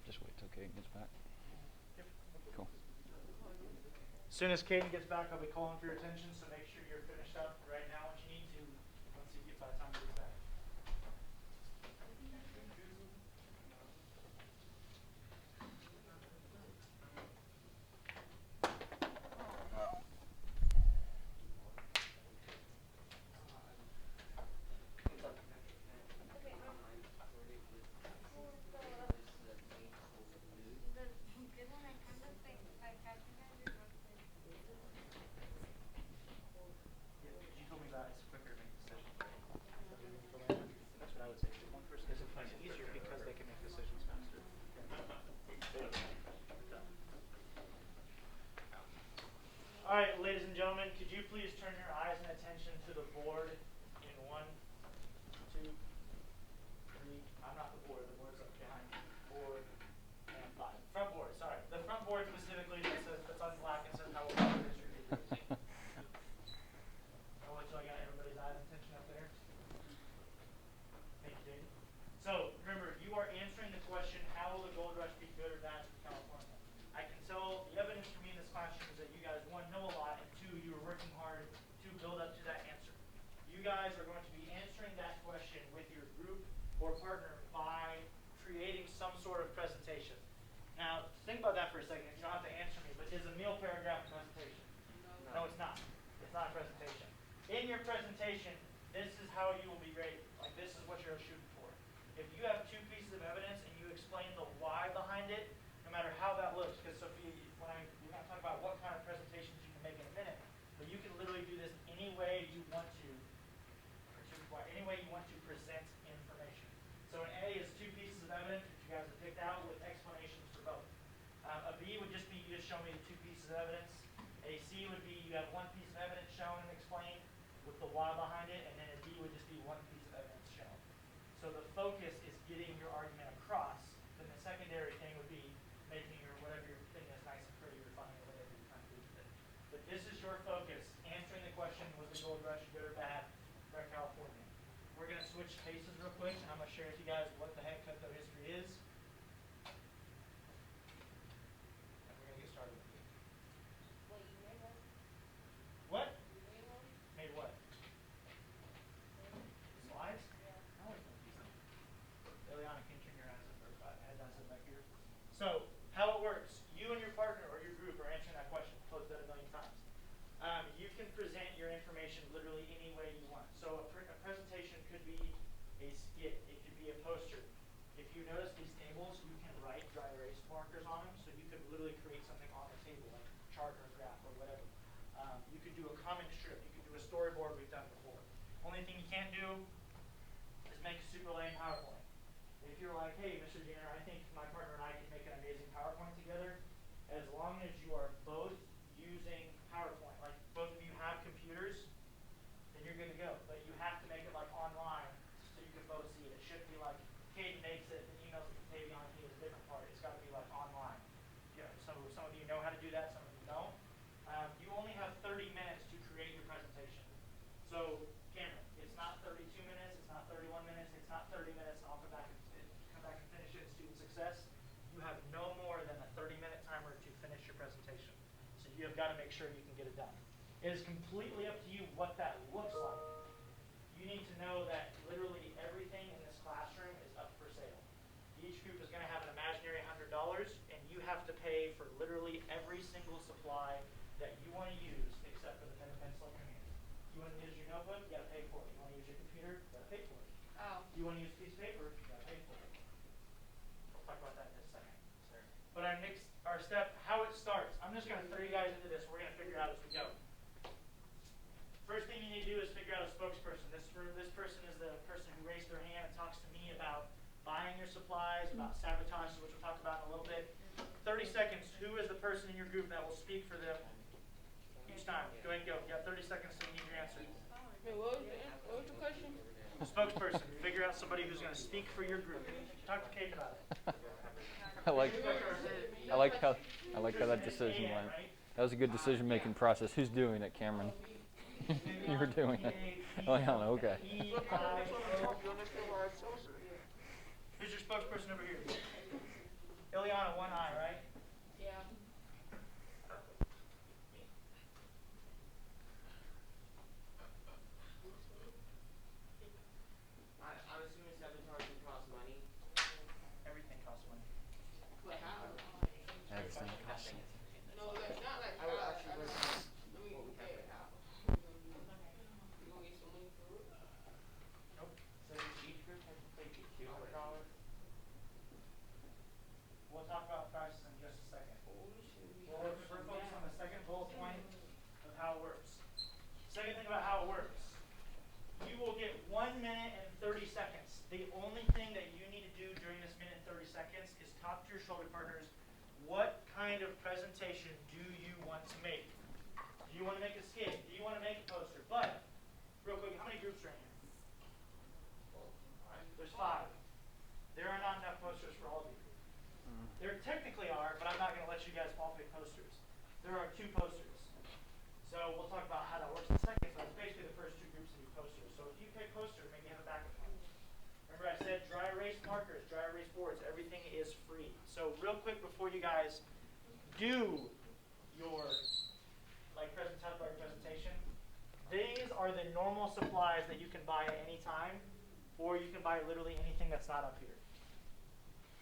Just wait till Caden gets back. Cool. As soon as Caden gets back, I'll be calling for your attention, so make sure you're finished up right now what you need to once you get by the time he gets back. I'll wait till I got everybody's eyes and attention up there. Thank you, David. So remember, you are answering the question, how will the gold rush be good or bad for California? I can tell the evidence for me in this classroom is that you guys, one, know a lot, and two, you are working hard to build up to that answer. You guys are going to be answering that question with your group or partner by creating some sort of presentation. Now, think about that for a second. You don't have to answer me, but is a meal paragraph a presentation? No, it's not. It's not a presentation. In your presentation, this is how you will be rated. Like, this is what you're shooting for. If you have two pieces of evidence and you explain the why behind it, no matter how that looks, because Sophia, we're going to talk about what kind of presentations you can make in a minute, but you can literally do this any way you want to, any way you want to present information. So an A is two pieces of evidence that you guys have picked out with explanations for both. A B would just be you just show me the two pieces of evidence. A C would be you have one piece of evidence shown and explained with the why behind it, and then a D would just be one piece of evidence shown. So the focus is getting your argument across. Then the secondary thing would be making your whatever your thing is nice and pretty, refining or whatever you're trying to do with it. But this is your focus, answering the question, was the gold rush good or bad for California? We're going to switch paces real quick, and I'm going to share with you guys what the heck Cutco history is. And we're going to get started with it. Wait, you made one? What? You made one? Made what? Slides? Yeah. I always make these things. Eliana, can you turn your eyes up or head down sit back here? So, how it works, you and your partner or your group are answering that question. I've told you that a million times. You can present your information literally any way you want. So a presentation could be a skit. It could be a poster. If you notice these tables, you can write dry erase markers on them. So you could literally create something on the table, like a chart or a graph or whatever. You could do a comic strip. You could do a storyboard we've done before. Only thing you can't do is make a super lame PowerPoint. If you're like, hey, Mr. Jenner, I think my partner and I can make an amazing PowerPoint together, as long as you are both using PowerPoint, like both of you have computers, then you're good to go. But you have to make it like online so you can both see it. It shouldn't be like Caden makes it and emails it to Tavion and he has a different part. It's got to be like online. Yeah, some of you know how to do that, some of you don't. You only have 30 minutes to create your presentation. So, Cameron, it's not 32 minutes, it's not 31 minutes, it's not 30 minutes, and I'll come back and finish it in student success. You have no more than a 30-minute timer to finish your presentation. So you have got to make sure you can get it done. It is completely up to you what that looks like. You need to know that literally everything in this classroom is up for sale. Each group is going to have an imaginary $100, and you have to pay for literally every single supply that you want to use except for the pen and pencil in your hand. You want to use your notebook, you got to pay for it. You want to use your computer, you got to pay for it. Oh. You want to use a piece of paper, you got to pay for it. We'll talk about that in a second. But our step, how it starts. I'm just going to throw you guys into this. We're going to figure it out as we go. First thing you need to do is figure out a spokesperson. This person is the person who raised their hand and talks to me about buying your supplies, about sabotage, which we'll talk about in a little bit. 30 seconds. Who is the person in your group that will speak for them each time? Go ahead and go. You got 30 seconds to give your answer. Wait, what was the question? Spokesperson. Figure out somebody who's going to speak for your group. Talk to Kate about it. I like how that decision went. That was a good decision-making process. Who's doing it, Cameron? You were doing it. Eliana, okay. Who's your spokesperson over here? Eliana, one eye, right? Yeah. I'm assuming sabotage can cost money. Everything costs money. But how? Everything costs. No, that's not like I would actually I recommend mean, what we have okay. right now. You gonna get some money for it? Nope. So each group has to pay $200. We'll talk about prices in just a second. Well, we're focused on the second bullet point of how it works. Second thing about how it works. You will get 1 minute and 30 seconds. The only thing that you need to do during this minute and 30 seconds is talk to your shoulder partners. What kind of presentation do you want to make? Do you want to make a skit? Do you want to make a poster? But, real quick, how many groups are in here? There's 5. There are not enough posters for all of you. There technically are, but I'm not going to let you guys all pick posters. There are 2 posters. So we'll talk about how that works in a second. So it's basically the first two groups of these posters. So if you pick posters, maybe you have a backup one. Remember I said dry erase markers, dry erase boards, everything is free. So real quick before you guys do your presentation, these are the normal supplies that you can buy at any time, or you can buy literally anything that's not up here.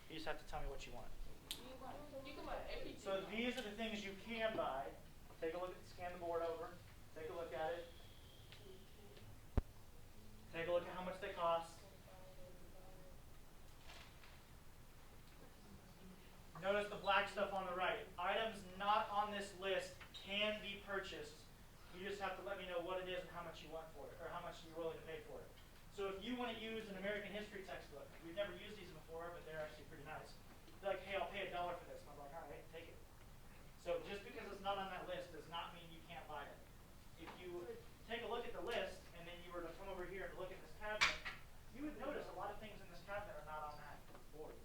You just have to tell me what you want. You can buy everything. So these are the things you can buy. Take a look at, scan the board over. Take a look at it. Take a look at how much they cost. Notice the black stuff on the right. Items not on this list can be purchased. You just have to let me know what it is and how much you want for it, or how much you're willing to pay for it. So if you want to use an American history textbook, we've never used these before, but they're actually pretty nice. They're like, hey, I'll pay $1 for this. And I'm like, all right, take it. So just because it's not on that list does not mean you can't buy it. If you take a look at the list, and then you were to come over here and look at this cabinet, you would notice a lot of things in this cabinet are not on that board.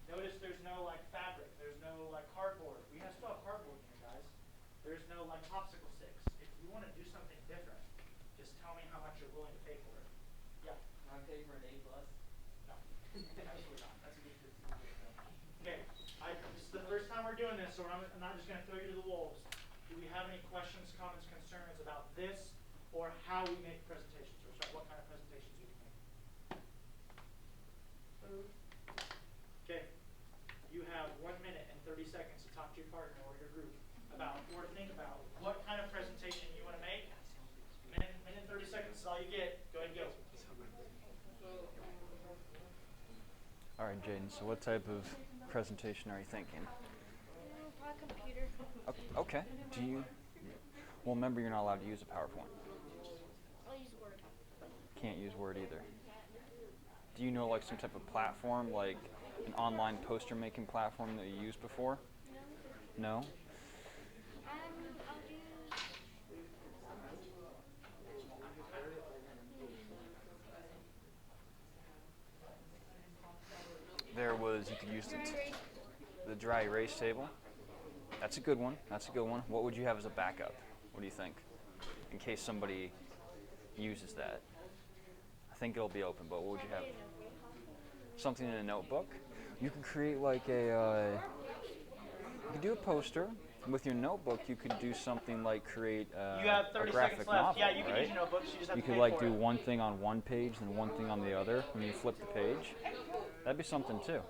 Notice there's no like fabric, there's no like cardboard. We still have cardboard here, guys. There's no like popsicle sticks. If you want to do something different, just tell me how much you're willing to pay for it. Yeah. Can I pay for an A+. No, absolutely not. That's a good thing. Okay, this is the first time we're doing this, so I'm not just going to throw you to the wolves. Do we have any questions, comments, concerns about this or how we make presentations, or what kind of presentations we can make? Okay, you have 1 minute and 30 seconds to talk to your partner or your group about, or think about what kind of presentation you want to make. Minute and 30 seconds is all you get. Go ahead and go. All right, Jaden, so what type of presentation are you thinking? Probably computer. Okay. Do you? Well, remember you're not allowed to use a PowerPoint. I'll use Word. Can't use Word either. Do you know like some type of platform, like an online poster making platform that you used before? No? I'll use. There was, you could use the dry erase table. That's a good one. That's a good one. What would you have as a backup? What do you think? In case somebody uses that. I think it'll be open, but what would you have? Something in a notebook. You could create like a, you could do a poster. With your notebook, you could do something like create You have a 30 graphic seconds left. novel, Yeah, you can right? use your notebooks. You just have You to could pay like for do it. one thing on one page and one thing on the other when you flip the page. That'd be something too.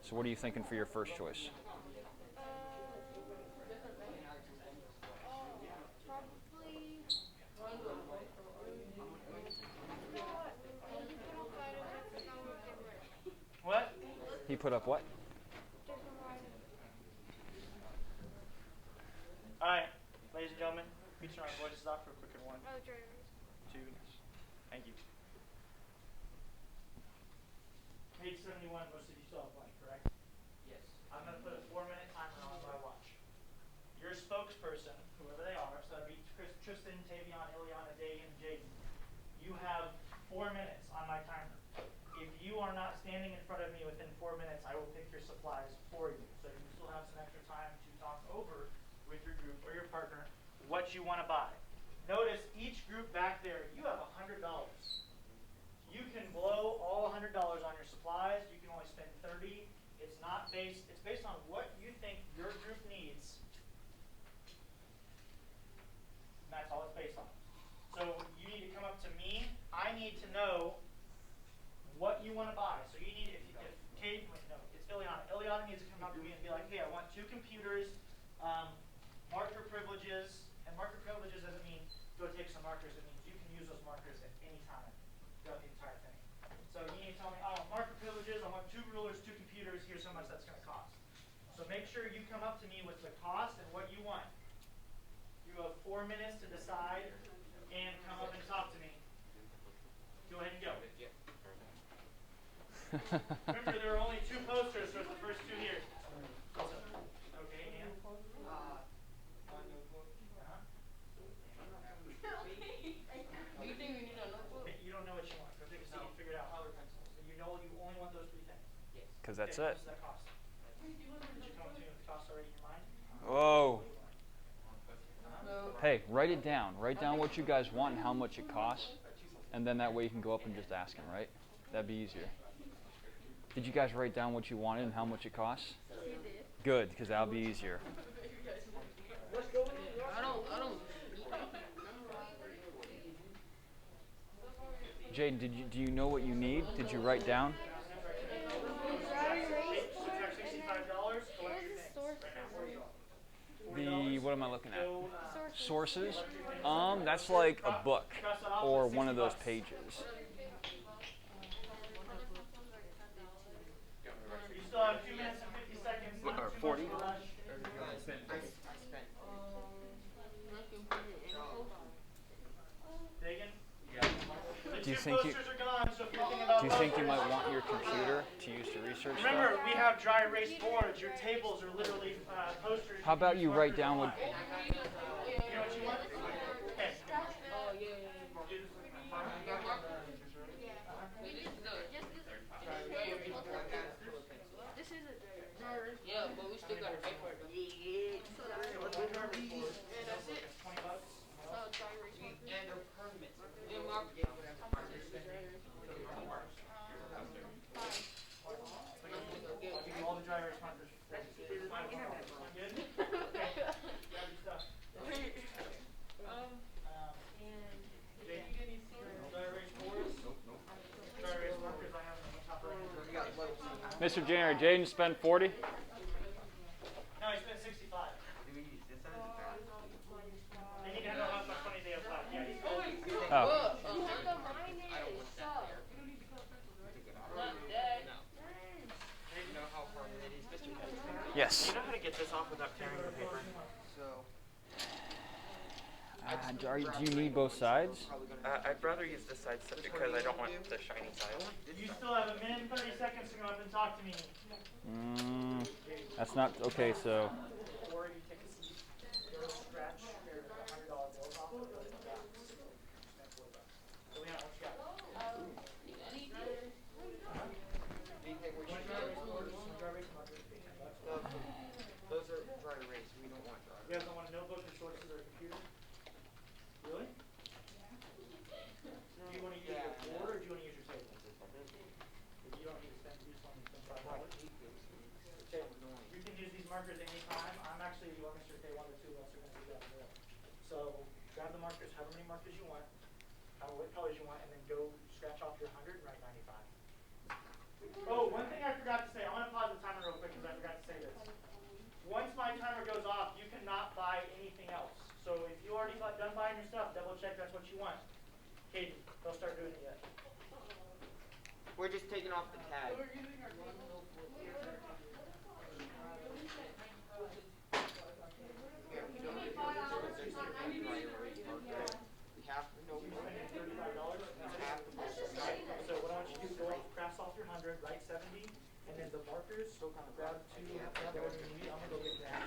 So what are you thinking for your first choice? Probably. What? He put up what? All right, ladies and gentlemen, please turn our voices off for a quicker 1, 2, thank you. Page 71, most of you still have blank, correct? Yes. I'm going to put a 4-minute timer on my watch. Your spokesperson, whoever they are, so that'd be Tristan, Tavion, Ileana, Dagan, Jaden. You have 4 minutes on my timer. If you are not standing in front of me within 4 minutes, I will pick your supplies for you. So you still have some extra time to talk over with your group or your partner what you want to buy. Notice each group back there, you have $100. You can blow all $100 on your supplies. You can only spend 30. It's not based. It's based on what you think your group needs. And that's all it's based on. So you need to come up to me. I need to know what you want to buy. So you need, if Kate, no, it's Ileana. Ileana needs to come up to me and be like, hey, I want 2 computers, marker privileges, and marker privileges doesn't mean go take some markers. It means you can use those markers at any time throughout the entire thing. So you need to tell me, oh, marker privileges, I want 2 rulers, 2 computers, here's how much that's going to cost. So make sure you come up to me with the cost and what you want. You have 4 minutes to decide and come up and talk to me. Go ahead and go. Remember, there are only 2 posters for the first 2 here. Okay, and? Do you think we need a notebook? You don't know what you want. Go take a seat and figure it out. Color pencils. So you know you only want those 3 things. Yes. Because that's Okay, it. What does that cost? Did you come to me with the cost already in your mind? Whoa. No. Hey, write it down. Write down what you guys want and how much it costs, and then that way you can go up and just ask him, right? That'd be easier. Did you guys write down what you wanted and how much it costs? Good, because that'll be easier. Jaden, do you know what you need? Did you write down? What am I looking at? Sources? That's like a book or one of those pages. You still have 2 minutes and 50 seconds. Or 40? Do you think you might want your computer to use to research Remember, stuff? we have dry erase boards. Your tables are literally posters. How about you write down what? You know what you want? Okay. Yeah, but we still gotta pay for it. All the dry erase markers. Good? Okay. Grab your stuff. Dry erase boards. Dry erase markers I have on the top right. Mr. January, Jaden spent 40? No, he spent 65. They need to know how much money they have left. Yeah, he's good. Oh. Yes. You know how to get this off without tearing the paper? Do you need both sides? I'd rather use this side because I don't want the shiny side. You still have a minute and 30 seconds to go up and talk to me. That's not okay. So. Or you take a seat, go scratch your $100 bills off of it. So Leon, what you got? Those are dry erase. We don't want dry You guys don't want a notebook or sources or a computer? Really? Do you want to use your board or do you want to use your table? If you don't need to spend, you just want to spend $5. Okay. You can use these markers anytime. I'm actually, Mr. K, one of the two of us are going to do that more. So grab the markers, however many markers you want, what colors you want, and then go scratch off your 100 and write 95. Oh, one thing I forgot to say. I want to pause the timer real quick because I forgot to say this. Once my timer goes off, you cannot buy anything else. So if you already done buying your stuff, double check that's what you want. Kaden, don't start doing it yet. We're just taking off the tag. So what I want you to do is go off, cross off your 100, write 70, and then the markers, grab two, grab the order you need. I'm going to go get that.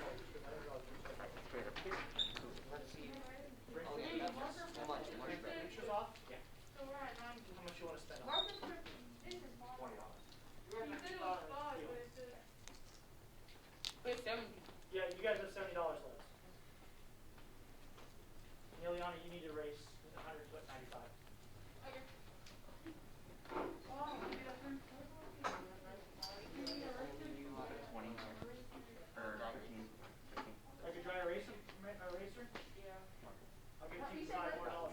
Bring the pictures off. Yeah. How much you want to spend on it? Yeah, you guys have $70 left. Eliana, you need to raise 100 to 95. Like a dry eraser? Yeah. I'll give you $5 more.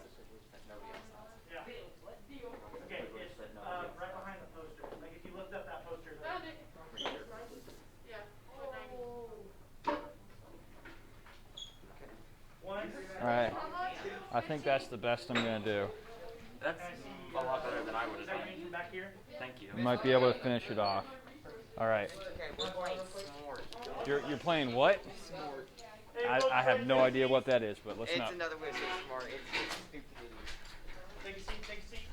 Yeah. Okay, it's right behind the poster. Like if you lift up that poster. Found it. All right. I think that's the best I'm gonna do. That's a lot better than I would have done. Back here. Thank you. You might be able to finish it off. All right. Okay, we're playing S'more. You're playing what? S'more. I have no idea what that is, but let's It's not. another way to say S'more. It's stupid. Take a seat, take a seat.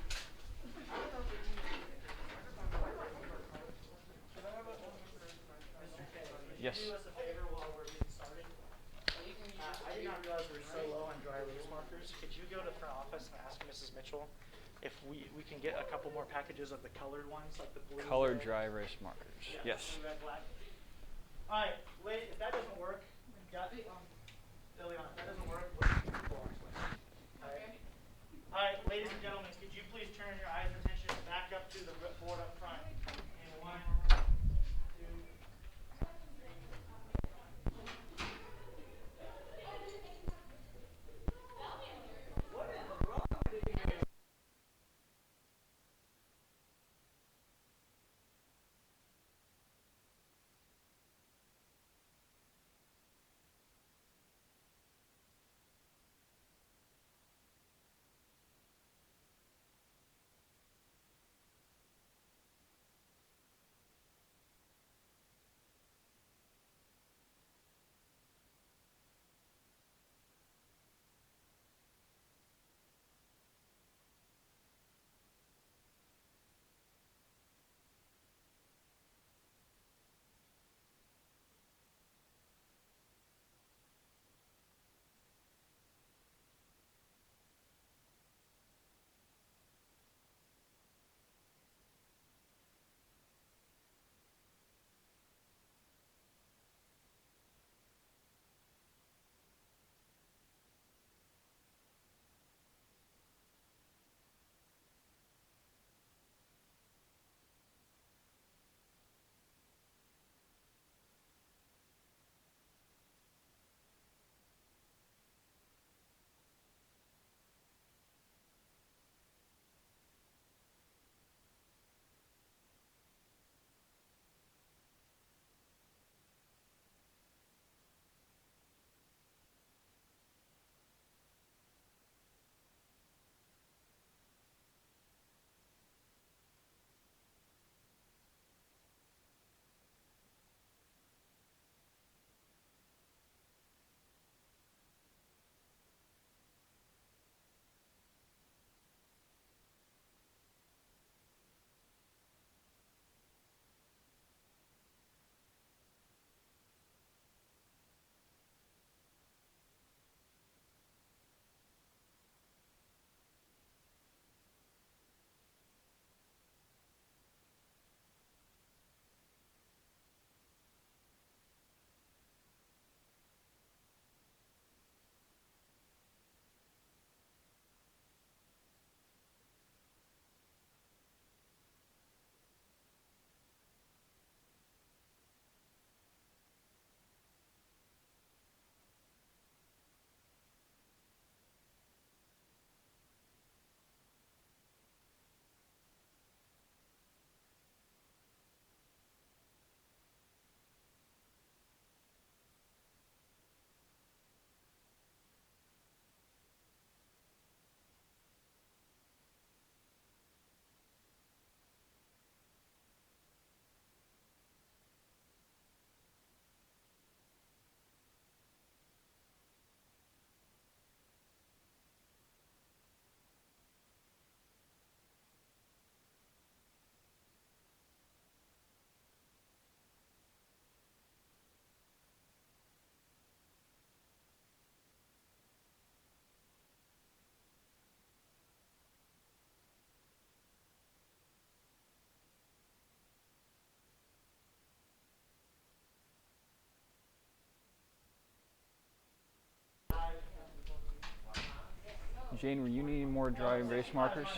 Mr. K, Yes. can you do us a favor while we're getting started? I did not realize we were so low on dry erase markers. Could you go to the front office and ask Mrs. Mitchell if we can get a couple more packages of the colored ones, like the blue. Colored red. dry erase markers. Yeah, Yes. blue, red, black. All right, wait. If that doesn't work, got Ileana, if that doesn't work, Alright, ladies and gentlemen, could you please turn your eyes and attention back up to the board up front? And 1, 2, 3. Jane, were you needing more dry erase markers?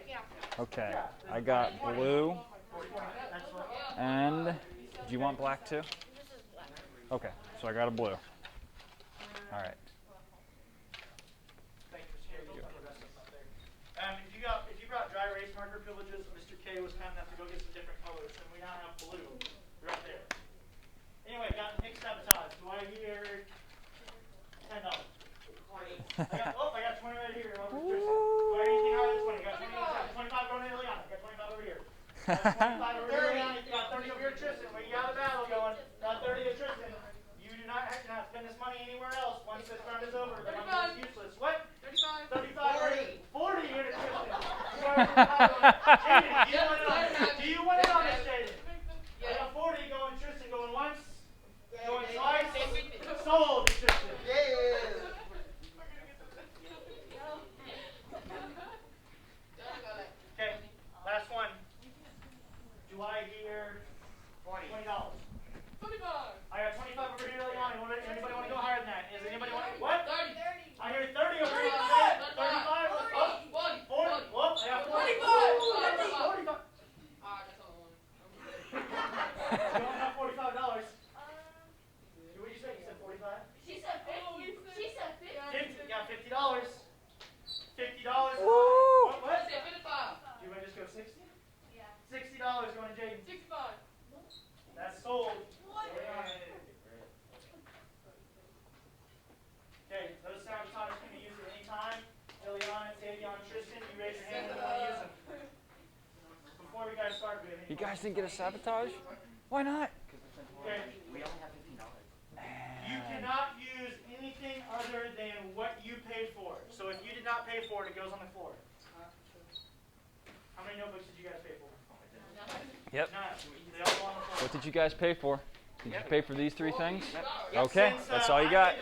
Yeah. Okay, I got blue, and do you want black too? This is black. Okay, so I got a blue. All right. Thank you, Mr. K. We'll put the rest of them up there. If you brought dry erase marker privileges, Mr. K was kind enough to go get some different colors, and we now have blue right there. Anyway, got Nick Sabotage. Do I hear $10? I got 20 right here. Do I hear anything higher than 20? Got 25 going to Ileana. Got 25 over here. Got 25 over here, Ileana. Got 30 over here, Tristan. We got a battle going. Got 30 to Tristan. You do not have to spend this money anywhere else. Once this round is over, the money is useless. What? 35. 40 here to Tristan. Jaden, do you want it on this, Jaden? I got 40 going Tristan. Going once. Going twice. Sold to Tristan. Okay, last one. Do I hear $20? 25. I got 25 over here, Leon. Anybody want to go higher than that? Is anybody want what? 30. I hear 30 over here. 35. Oh. before you guys start, baby. You guys didn't get a sabotage? Why not? Okay. We only have $15. You cannot use anything other than what you paid for. So if you did not pay for it, it goes on the floor. How many notebooks did you guys pay for? Yep. None. They all go on the floor. What did you guys pay for? Did you pay for these 3 things? Okay, Since, that's all you got.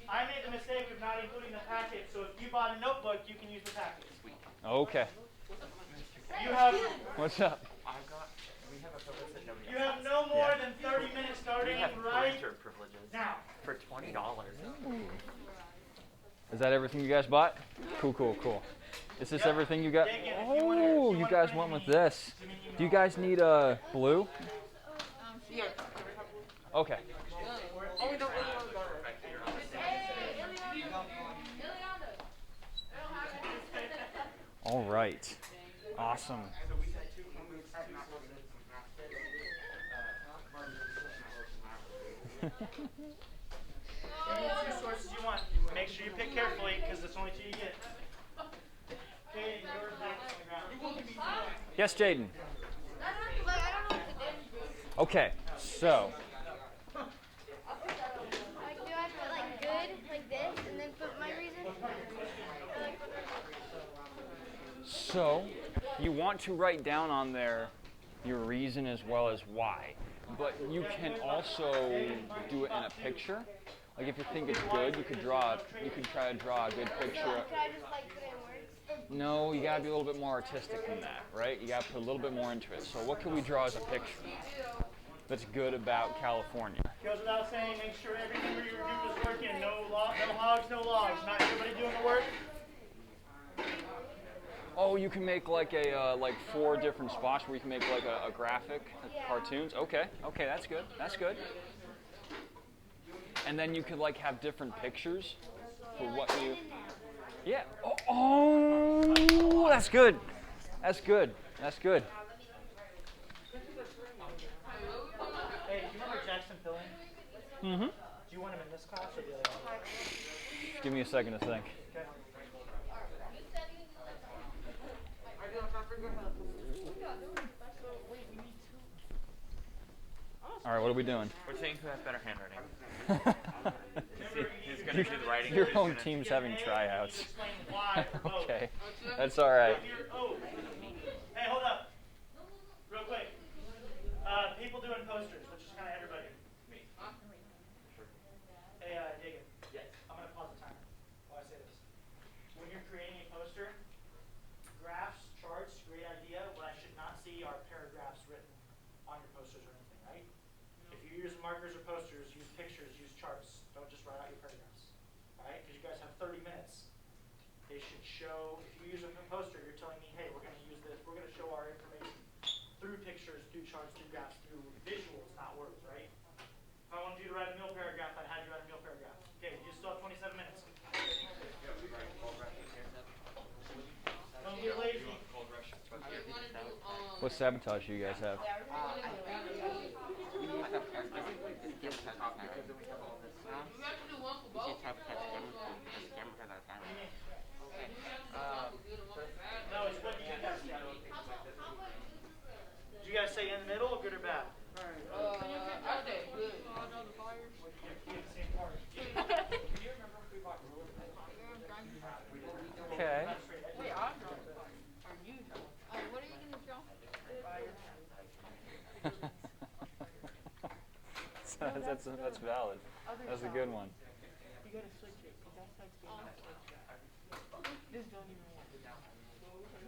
I made the mistake of not including the packet, so if you bought a notebook, you can use the packet. Okay. You have What's up? We have a privilege that nobody you else have no more than 30 minutes starting We have right printer privileges now. for $20. Is that everything you guys bought? Cool, cool, cool. Is this everything you got? Oh, you guys went with this. Do you guys need a blue? Okay. All right. Awesome. Any 2 sources you want. Make sure you pick carefully, because it's only 2 you get. Okay, yours on the ground. Yes, Jaden. Okay, so Like, do I put like good, like this, and then put my reason? So, you want to write down on there your reason as well as why, but you can also do it in a picture. Like if you think it's good, you could try to draw a good picture. Could I just like put it in words? No, you gotta be a little bit more artistic than that, right? You gotta put a little bit more into it. So what can we draw as a picture that's good about California? Goes without saying, make sure everything we review is working. No hogs, no logs. Not everybody doing the work. Oh, you can make like a like 4 different spots where you can make like a graphic, like cartoons. Okay, that's good. That's good. And then you could like have different pictures for what you. Yeah. Oh, that's good. That's good. That's good. Hey, do you remember Jackson Filling? Mm-hmm. Do you want him in this class or the other one? Give me a second to think. Okay. All right, what are we doing? We're saying who has better handwriting. Who's going to do the writing? Your who's own gonna- team's having tryouts. Explain why or both. Okay, that's all right. Hey, hold up. Real quick. People doing posters, which is kind of everybody. Me. Hey, Dagan. Yes. I'm going to pause the timer while I say this. When you're creating a poster, graphs, charts, great idea. What I should not see are paragraphs written on your posters or anything, right? If you use markers or posters, use pictures, use charts. Don't just write out your paragraphs. Alright? Because you guys have 30 minutes. They should show, if you use a poster, you're telling me, hey, we're going to use this, we're going to show our information through pictures, through charts, through graphs, through visuals, not words, right? If I wanted you to write a meal paragraph, I'd have you write a meal paragraph. Okay, you still have 27 minutes. Don't get lazy. What sabotage do you guys have? No, it's what you guys say. Did you guys say in the middle, good or bad? I said good. Okay. Wait, I'm not. Are you? What are you gonna draw? That's valid. That's a good one. You gotta switch it, because that side's being switched. This don't even work.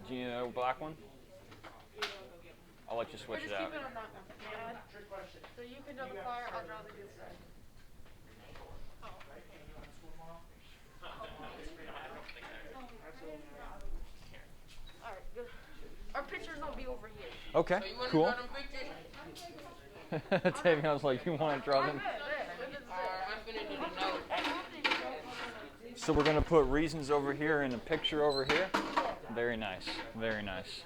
Do you know a black one? I'll let you Or switch just it keep out. it on that one. Yeah. So you can draw the car, I'll draw the good side. Alright, good. Our pictures will be over here. Okay, So you wanna cool. draw them pictures? Tavion was like, you want to draw them? I'm gonna do the note. So we're going to put reasons over here and a picture over here? Very nice. Very nice.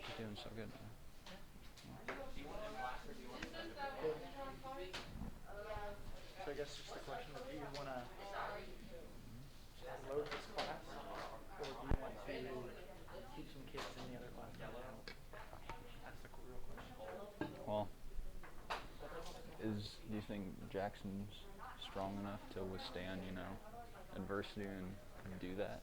She's doing so good. So I guess just the question of, do you want to do you think Jackson's strong enough to withstand, you know, adversity and do that?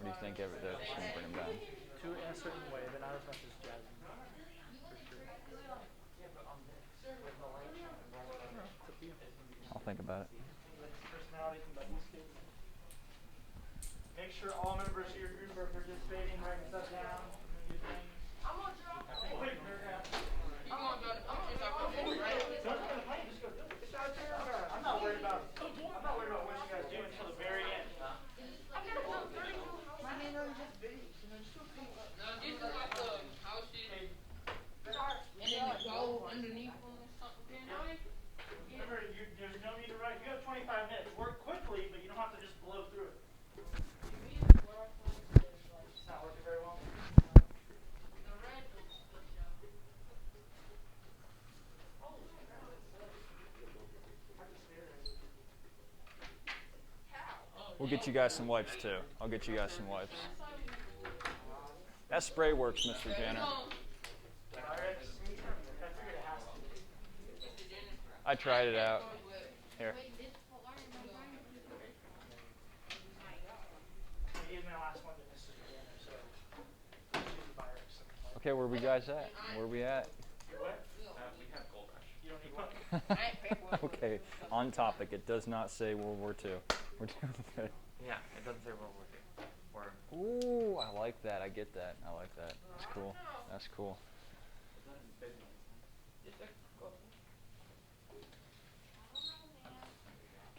Or do you think that's going to bring him down? To in a certain way, but not as much as Jasmine, for sure. No, it's up to you. I'll think about it. Personalities and these kids. Make sure all members of your group are participating, writing stuff down. I'm gonna drop. Wait, paragraph. I'm gonna drop. I'm gonna drop. Don't go to the plane, just go do it. I'm not worried about what you guys do until the very end. My hand on just big. No, this is like the house shit. And then you go underneath or something. Remember, there's no need to write. You have 25 minutes. Work quickly, but you don't have to just blow through it. It's not working very well. We'll get you guys some wipes too. I'll get you guys some wipes. That spray works, Mr. Janner. I tried it out. Here. Okay, where we guys at? Where we at? We have Gold Rush. You don't need one. Okay, on topic. It does not say World War II. We're doing good. Yeah, it doesn't say World War II. Or Ooh, I like that. I get that. I like that. That's cool. That's cool.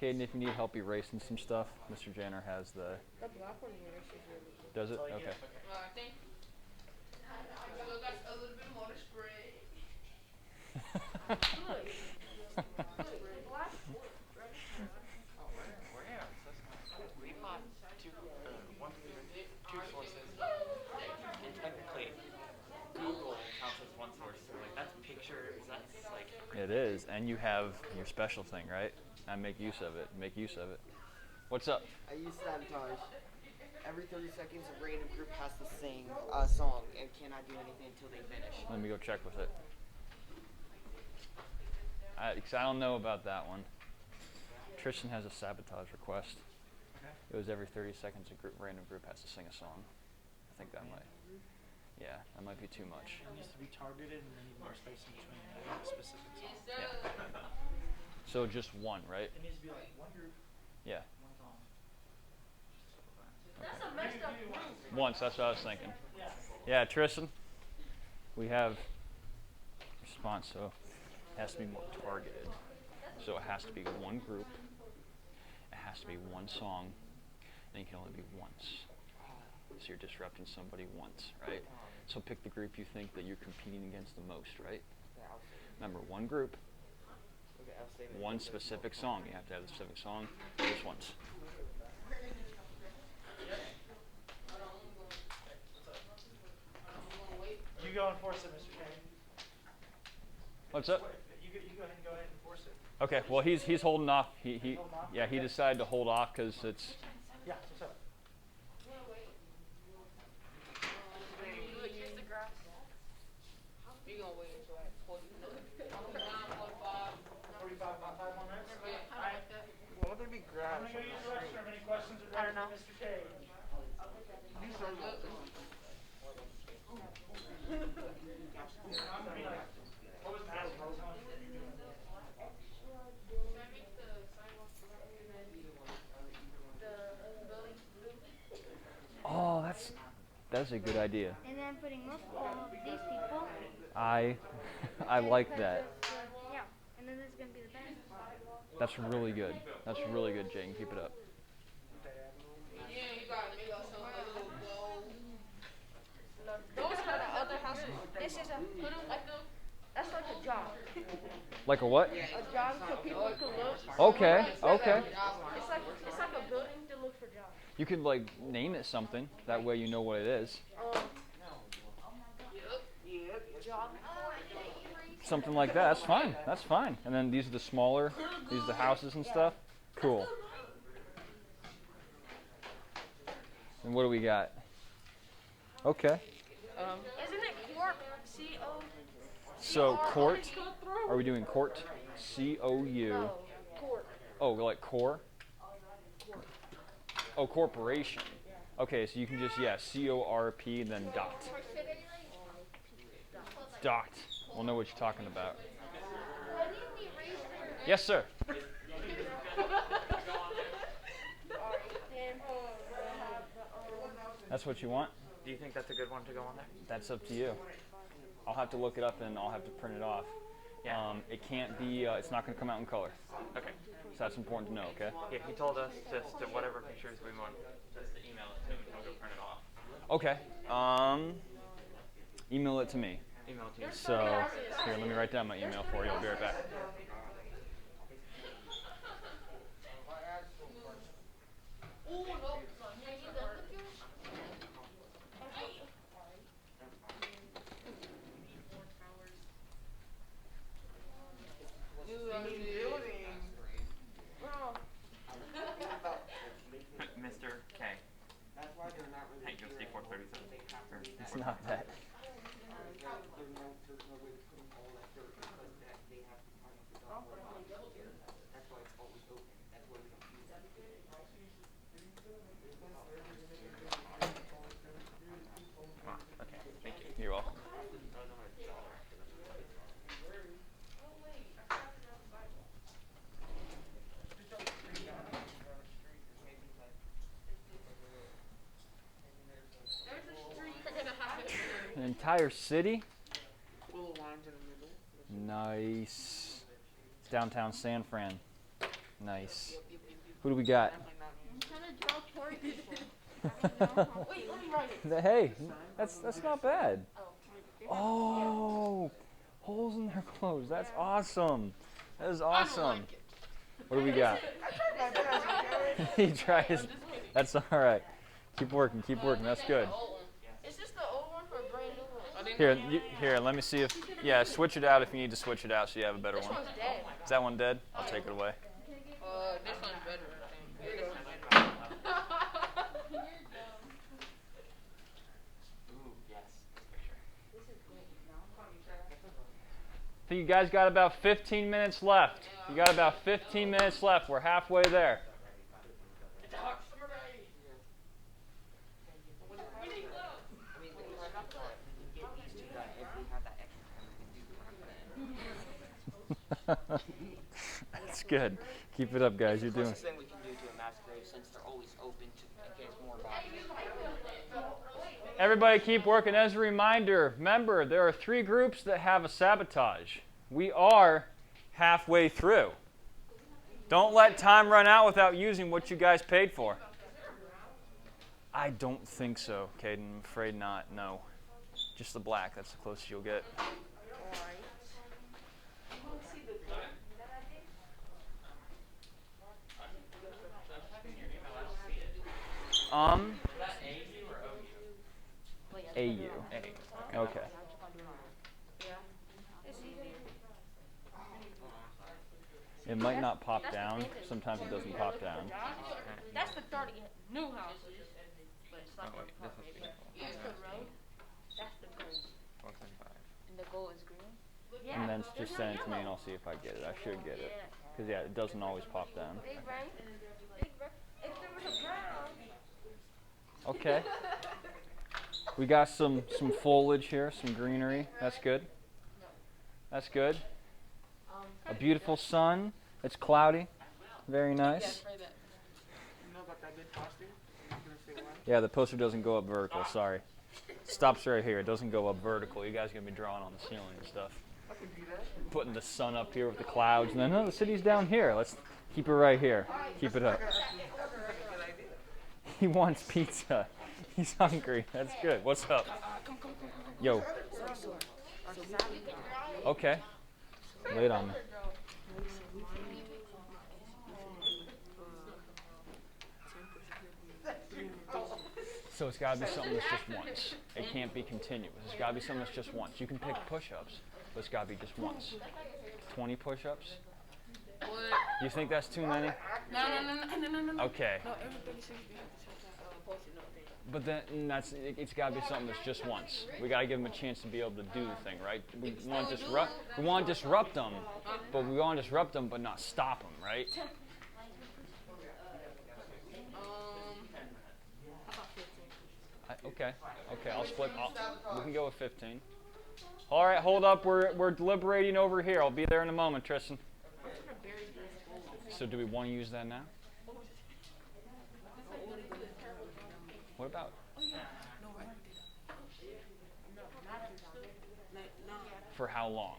Caden, if you need help erasing some stuff, Mr. Janner has the. The black one here is really good. Does it? Okay. I think. So got a little bit more to spray. Look. we bought two sources, and technically Google counts as one source. So like that's pictures. That's like. It is, and you have your special thing, right? I make use of it. Make use of it. What's up? I use sabotage. Every 30 seconds, a random group has to sing a song and cannot do anything until they finish. Let me go check with it. Because I don't know about that one. Tristan has a sabotage request. Okay. It was every 30 seconds a random group has to sing a song. I think that might. Yeah, that might be too much. It needs to be targeted, and they need more space in between specific songs. Yeah. So just one, right? It needs to be like one group, Yeah. one song. That's a messed up group. Once, that's what I was thinking. Yeah. Yeah, Tristan, we have response, so it has to be more targeted. So it has to be one group, it has to be one song, and it can only be once. So you're disrupting somebody once, right? So pick the group you think that you're competing against the most, right? Yeah, I'll save it. Remember, one group, Okay, I'll save it. one specific song. You have to have a specific song just once. You go enforce it, Mr. Kane. What's up? You go ahead and enforce it. Okay, well he's holding off. He Holding off? yeah, he decided to hold off because it's. Yeah, what's up? Look, here's the grass. You gonna wait until like 40 minutes? 45. 45, about 5 more minutes? Yeah, I like that. Why would there be grass? I'm going to use the restroom. Any questions or I don't know. Mr. Kane? What was Matt's role? Oh, that's a good idea. And then putting multiple of these people. I like that. Yeah, and then this is gonna be the best. That's really good. That's really good, Jane. Keep it up. Yeah, you gotta make us some little glow. Those are the other houses. This is that's like a job. Like a what? A job so people can look. Okay. Okay. It's like a building to look for jobs. You could like name it something. That way you know what it is. Job. Something like that. That's fine. That's fine. And then these are the smaller. These are the houses and stuff. Cool. And what do we got? Okay. Isn't it Corp? C-O? So court. Are we doing court? C-O-U. No, court. Oh, like core? Oh, corporation. Okay, so you can just, yeah, C-O-R-P, then dot. Dot. We'll know what you're talking about. Yes, sir. That's what you want? Do you think that's a good one to go on there? That's up to you. I'll have to look it up and I'll have to print it off. Yeah. It can't be, it's not going to come out in color. Okay. So that's important to know, okay? Yeah, he told us just to whatever pictures we want, just to email it to him and he'll go print it off. Okay. Email it to me. Email it to you. So, here, let me write down my email for you. I'll be right back. Mr. K. That's why they're not really Thank you, sure. C437. It's not that. There's no way to put in all that dirt because they have to kind of develop it. That's why it's always open. That's why we don't use that. Wow, okay, thank you. You're welcome. An entire city? Little lines in the middle. Nice. It's downtown San Fran. Nice. Who do we got? I'm trying to draw poor people. Wait, let me write it. Hey, that's not bad. Oh, holes in their clothes. That's awesome. That is awesome. What do we got? He tries. That's all right. Keep working. Keep working. That's good. Is this the old one or a brand new one? Here. Let me see if. Yeah, switch it out if you need to switch it out so you have a better This one. one's dead. Is that one dead? I'll take it away. This one's better, I think. Ooh, yes. Picture. I think you guys got about 15 minutes left. You got about 15 minutes left. We're halfway there. That's good. Keep it up, guys. You're doing. Closest thing we can do to a mass grave since they're always open to in case more bodies. Everybody keep working. As a reminder, remember, there are 3 groups that have a sabotage. We are halfway through. Don't let time run out without using what you guys paid for. I don't think so, Caden. I'm afraid not. No. Just the black. That's the closest you'll get. AU. Okay. It might not pop down. Sometimes it doesn't pop down. That's the 30 new houses. But it's Oh, not wait, this is beautiful. Here's the road. That's the gold. 175. And the goal is green. Yeah. And then just send it to me and I'll see if I get it. I should get it. Because, yeah, it doesn't always pop down. Big ring. Big ring. If there was a brown. Okay. We got some foliage here, some greenery. That's good. That's good. A beautiful sun. It's cloudy. Very nice. You know about that good costume? You gonna say why? Yeah, the poster doesn't go up vertical. Sorry. Stops right here. It doesn't go up vertical. You guys are going to be drawing on the ceiling and stuff. I can do that. Putting the sun up here with the clouds. And then, no, the city's down here. Let's keep it right here. Keep it up. He wants pizza. He's hungry. That's good. What's up? Yo. Okay. Lay it on me. So it's got to be something that's just once. It can't be continuous. It's got to be something that's just once. You can pick push-ups, but it's got to be just once. 20 push-ups? You think that's too many? No. Okay. No, every 36 we have to check that post-it note thing. But then it's got to be something that's just once. We got to give them a chance to be able to do the thing, right? We want to disrupt. We want to disrupt them, but we want to disrupt them, but not stop them, right? How about 15? Okay. I'll split. We can go with 15. All right, hold up. We're deliberating over here. I'll be there in a moment, Tristan. So do we want to use that now? What about? For how long?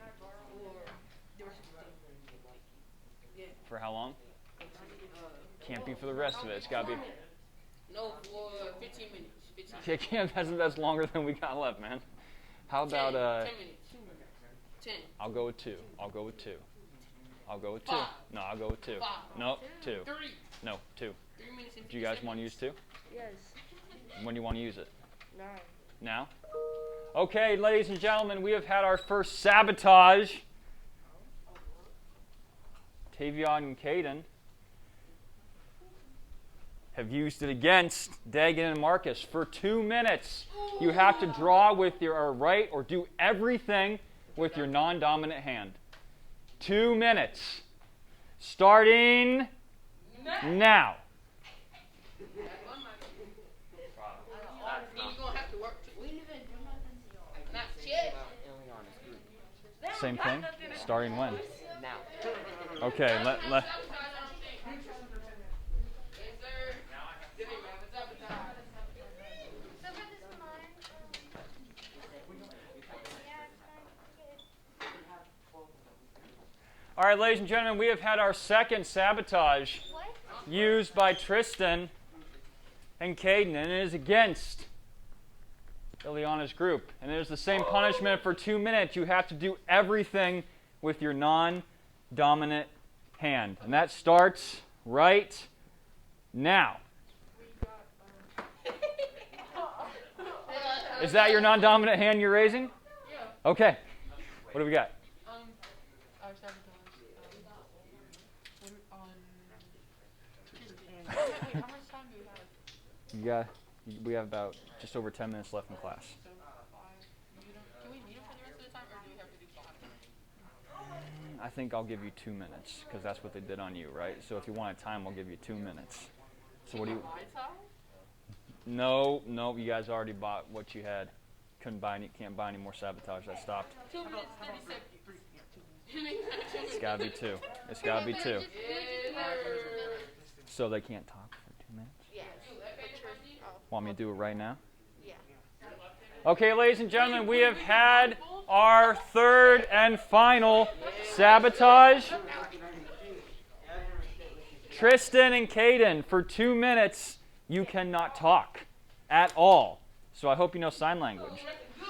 For how long? Can't be for the rest of it. It's got to be. No, for 15 minutes. 15. Yeah, can't. That's longer than we got left, man. How about 10 minutes. 10. I'll go with 2. I'll go with 2. I'll go with 2. 5. No, I'll go with 2. 5. No, 2. 3. No, 2. 3 minutes and Do you guys want to use 2? Yes. When do you want to use it? Nine. Now? Okay, ladies and gentlemen, we have had our first sabotage. Tavion and Caden have used it against Dagan and Marcus for 2 minutes. You have to draw with your right or do everything with your non-dominant hand. 2 minutes. Starting now. You're gonna have to work too. Not yet. Same thing? Starting when? Now. Okay, let So what is mine? All right, ladies and gentlemen, we have had our second sabotage What? used by Tristan and Caden, and it is against Ileana's group. And it is the same punishment for 2 minutes. You have to do everything with your non-dominant hand. And that starts right now. Is that your non-dominant hand you're raising? Yeah. Okay. What do we got? Our sabotage. On Tuesday. Wait, how much time do we have? We have about just over 10 minutes left in class. So 5. Can we meet him for the rest of the time, or do we have to do 5? I think I'll give you 2 minutes because that's what they did on you, right? So if you want a time, I'll give you 2 minutes. So what do you? My time? No, you guys already bought what you had. Can't buy any more sabotage. That stopped. 2 minutes, 30 seconds. It's gotta be 2. It's gotta be 2. Yeah. So they can't talk for 2 minutes. Yeah. Want me to do it right now? Yeah. Okay, ladies and gentlemen, we have had our third and final sabotage. Tristan and Caden, for 2 minutes, you cannot talk at all. So I hope you know sign language.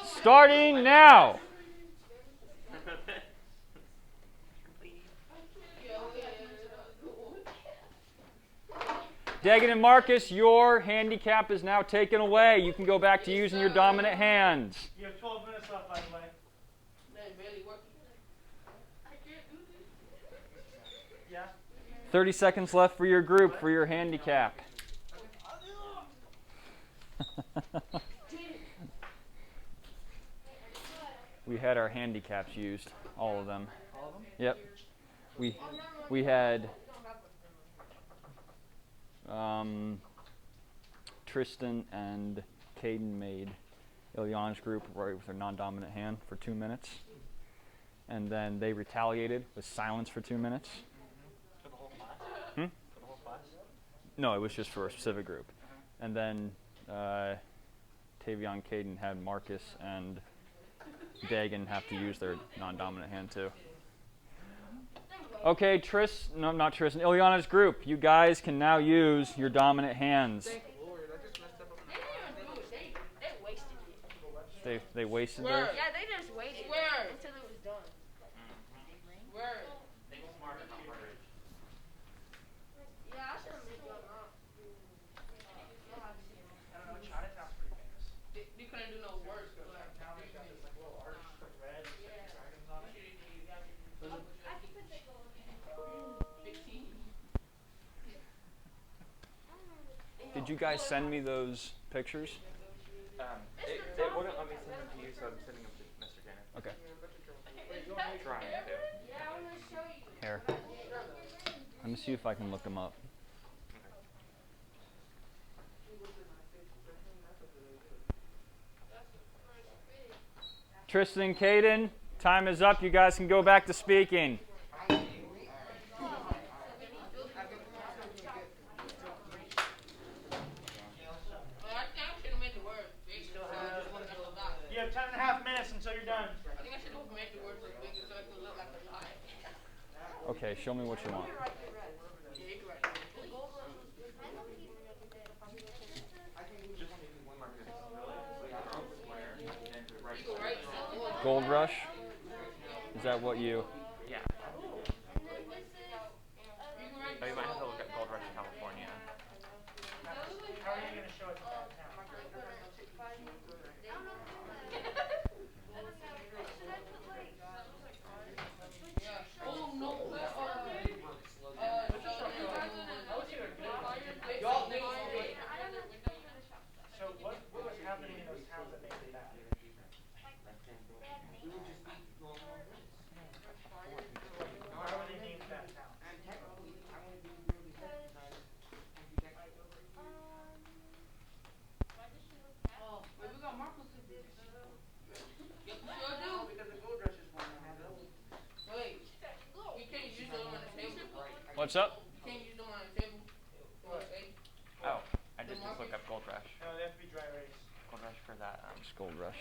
Starting now. Dagan and Marcus, your handicap is now taken away. You can go back to using your dominant hands. You have 12 minutes left, by the way. That barely working. Yeah? 30 seconds left for your group, for your handicap. We had our handicaps used, all of them. Yep. We had Tristan and Caden made Ileana's group right with their non-dominant hand for 2 minutes. And then they retaliated with silence for 2 minutes. For the whole class? Hmm? For the whole class? No, it was just for a specific group. And then Tavion, Caden had Marcus and Dagan have to use their non-dominant hand too. Okay, not Tristan, Ileana's group. You guys can now use your dominant hands. They wasted it. They wasted Word. theirs. Yeah, they just waited Word. until it was done. Word. Yeah, I should have made one up. I don't know, Chinatown's pretty famous. They couldn't do no work. Now they've got this like little arch with red dragons on it. I can put the gold. 15. Did you guys send me those pictures? It wouldn't let me send them to you, so I'm sending them to Mr. Tanner. Okay. Trying to. Here. Let me see if I can look them up. Tristan, Caden, time is up. You guys can go back to speaking. You have 10.5 minutes until you're done. Okay, show me what you want. Gold Rush? Is that what you... Yeah. Oh, you might have to look at Gold Rush, California. How are you going to show it to that town? So what was happening in those towns that made it bad? Why were they named bad towns? What's up? Oh, I did just look up Gold Rush. No, they have to be dry erase. Gold Rush for that. It's Gold Rush.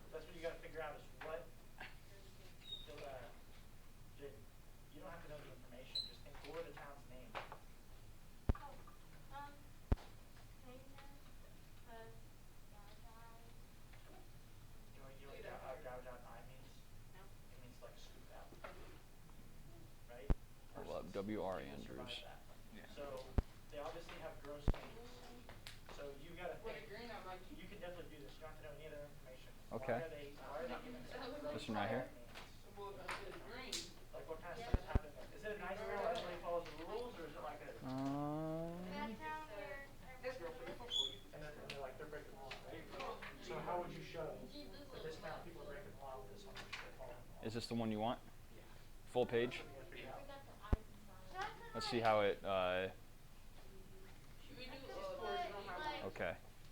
That's what you got to figure out is what. You don't have to know the information. Just think, what are the town's name? You know what Dow means? It means like scoop out. Right? Pull up W.R. Andrews. Yeah. So they obviously have gross names. So you got to think. You can definitely do this. You don't have to know any other information. Okay. Why are they giving gross This one right here? names? Like what kind of stuff is happening there? Is it a nice town where everybody follows the rules, or is it like a and they're like they're breaking the law, right? So how would you show that this town people are breaking the law with this one? Is this the one you want? Full page? Let's see how it... Okay.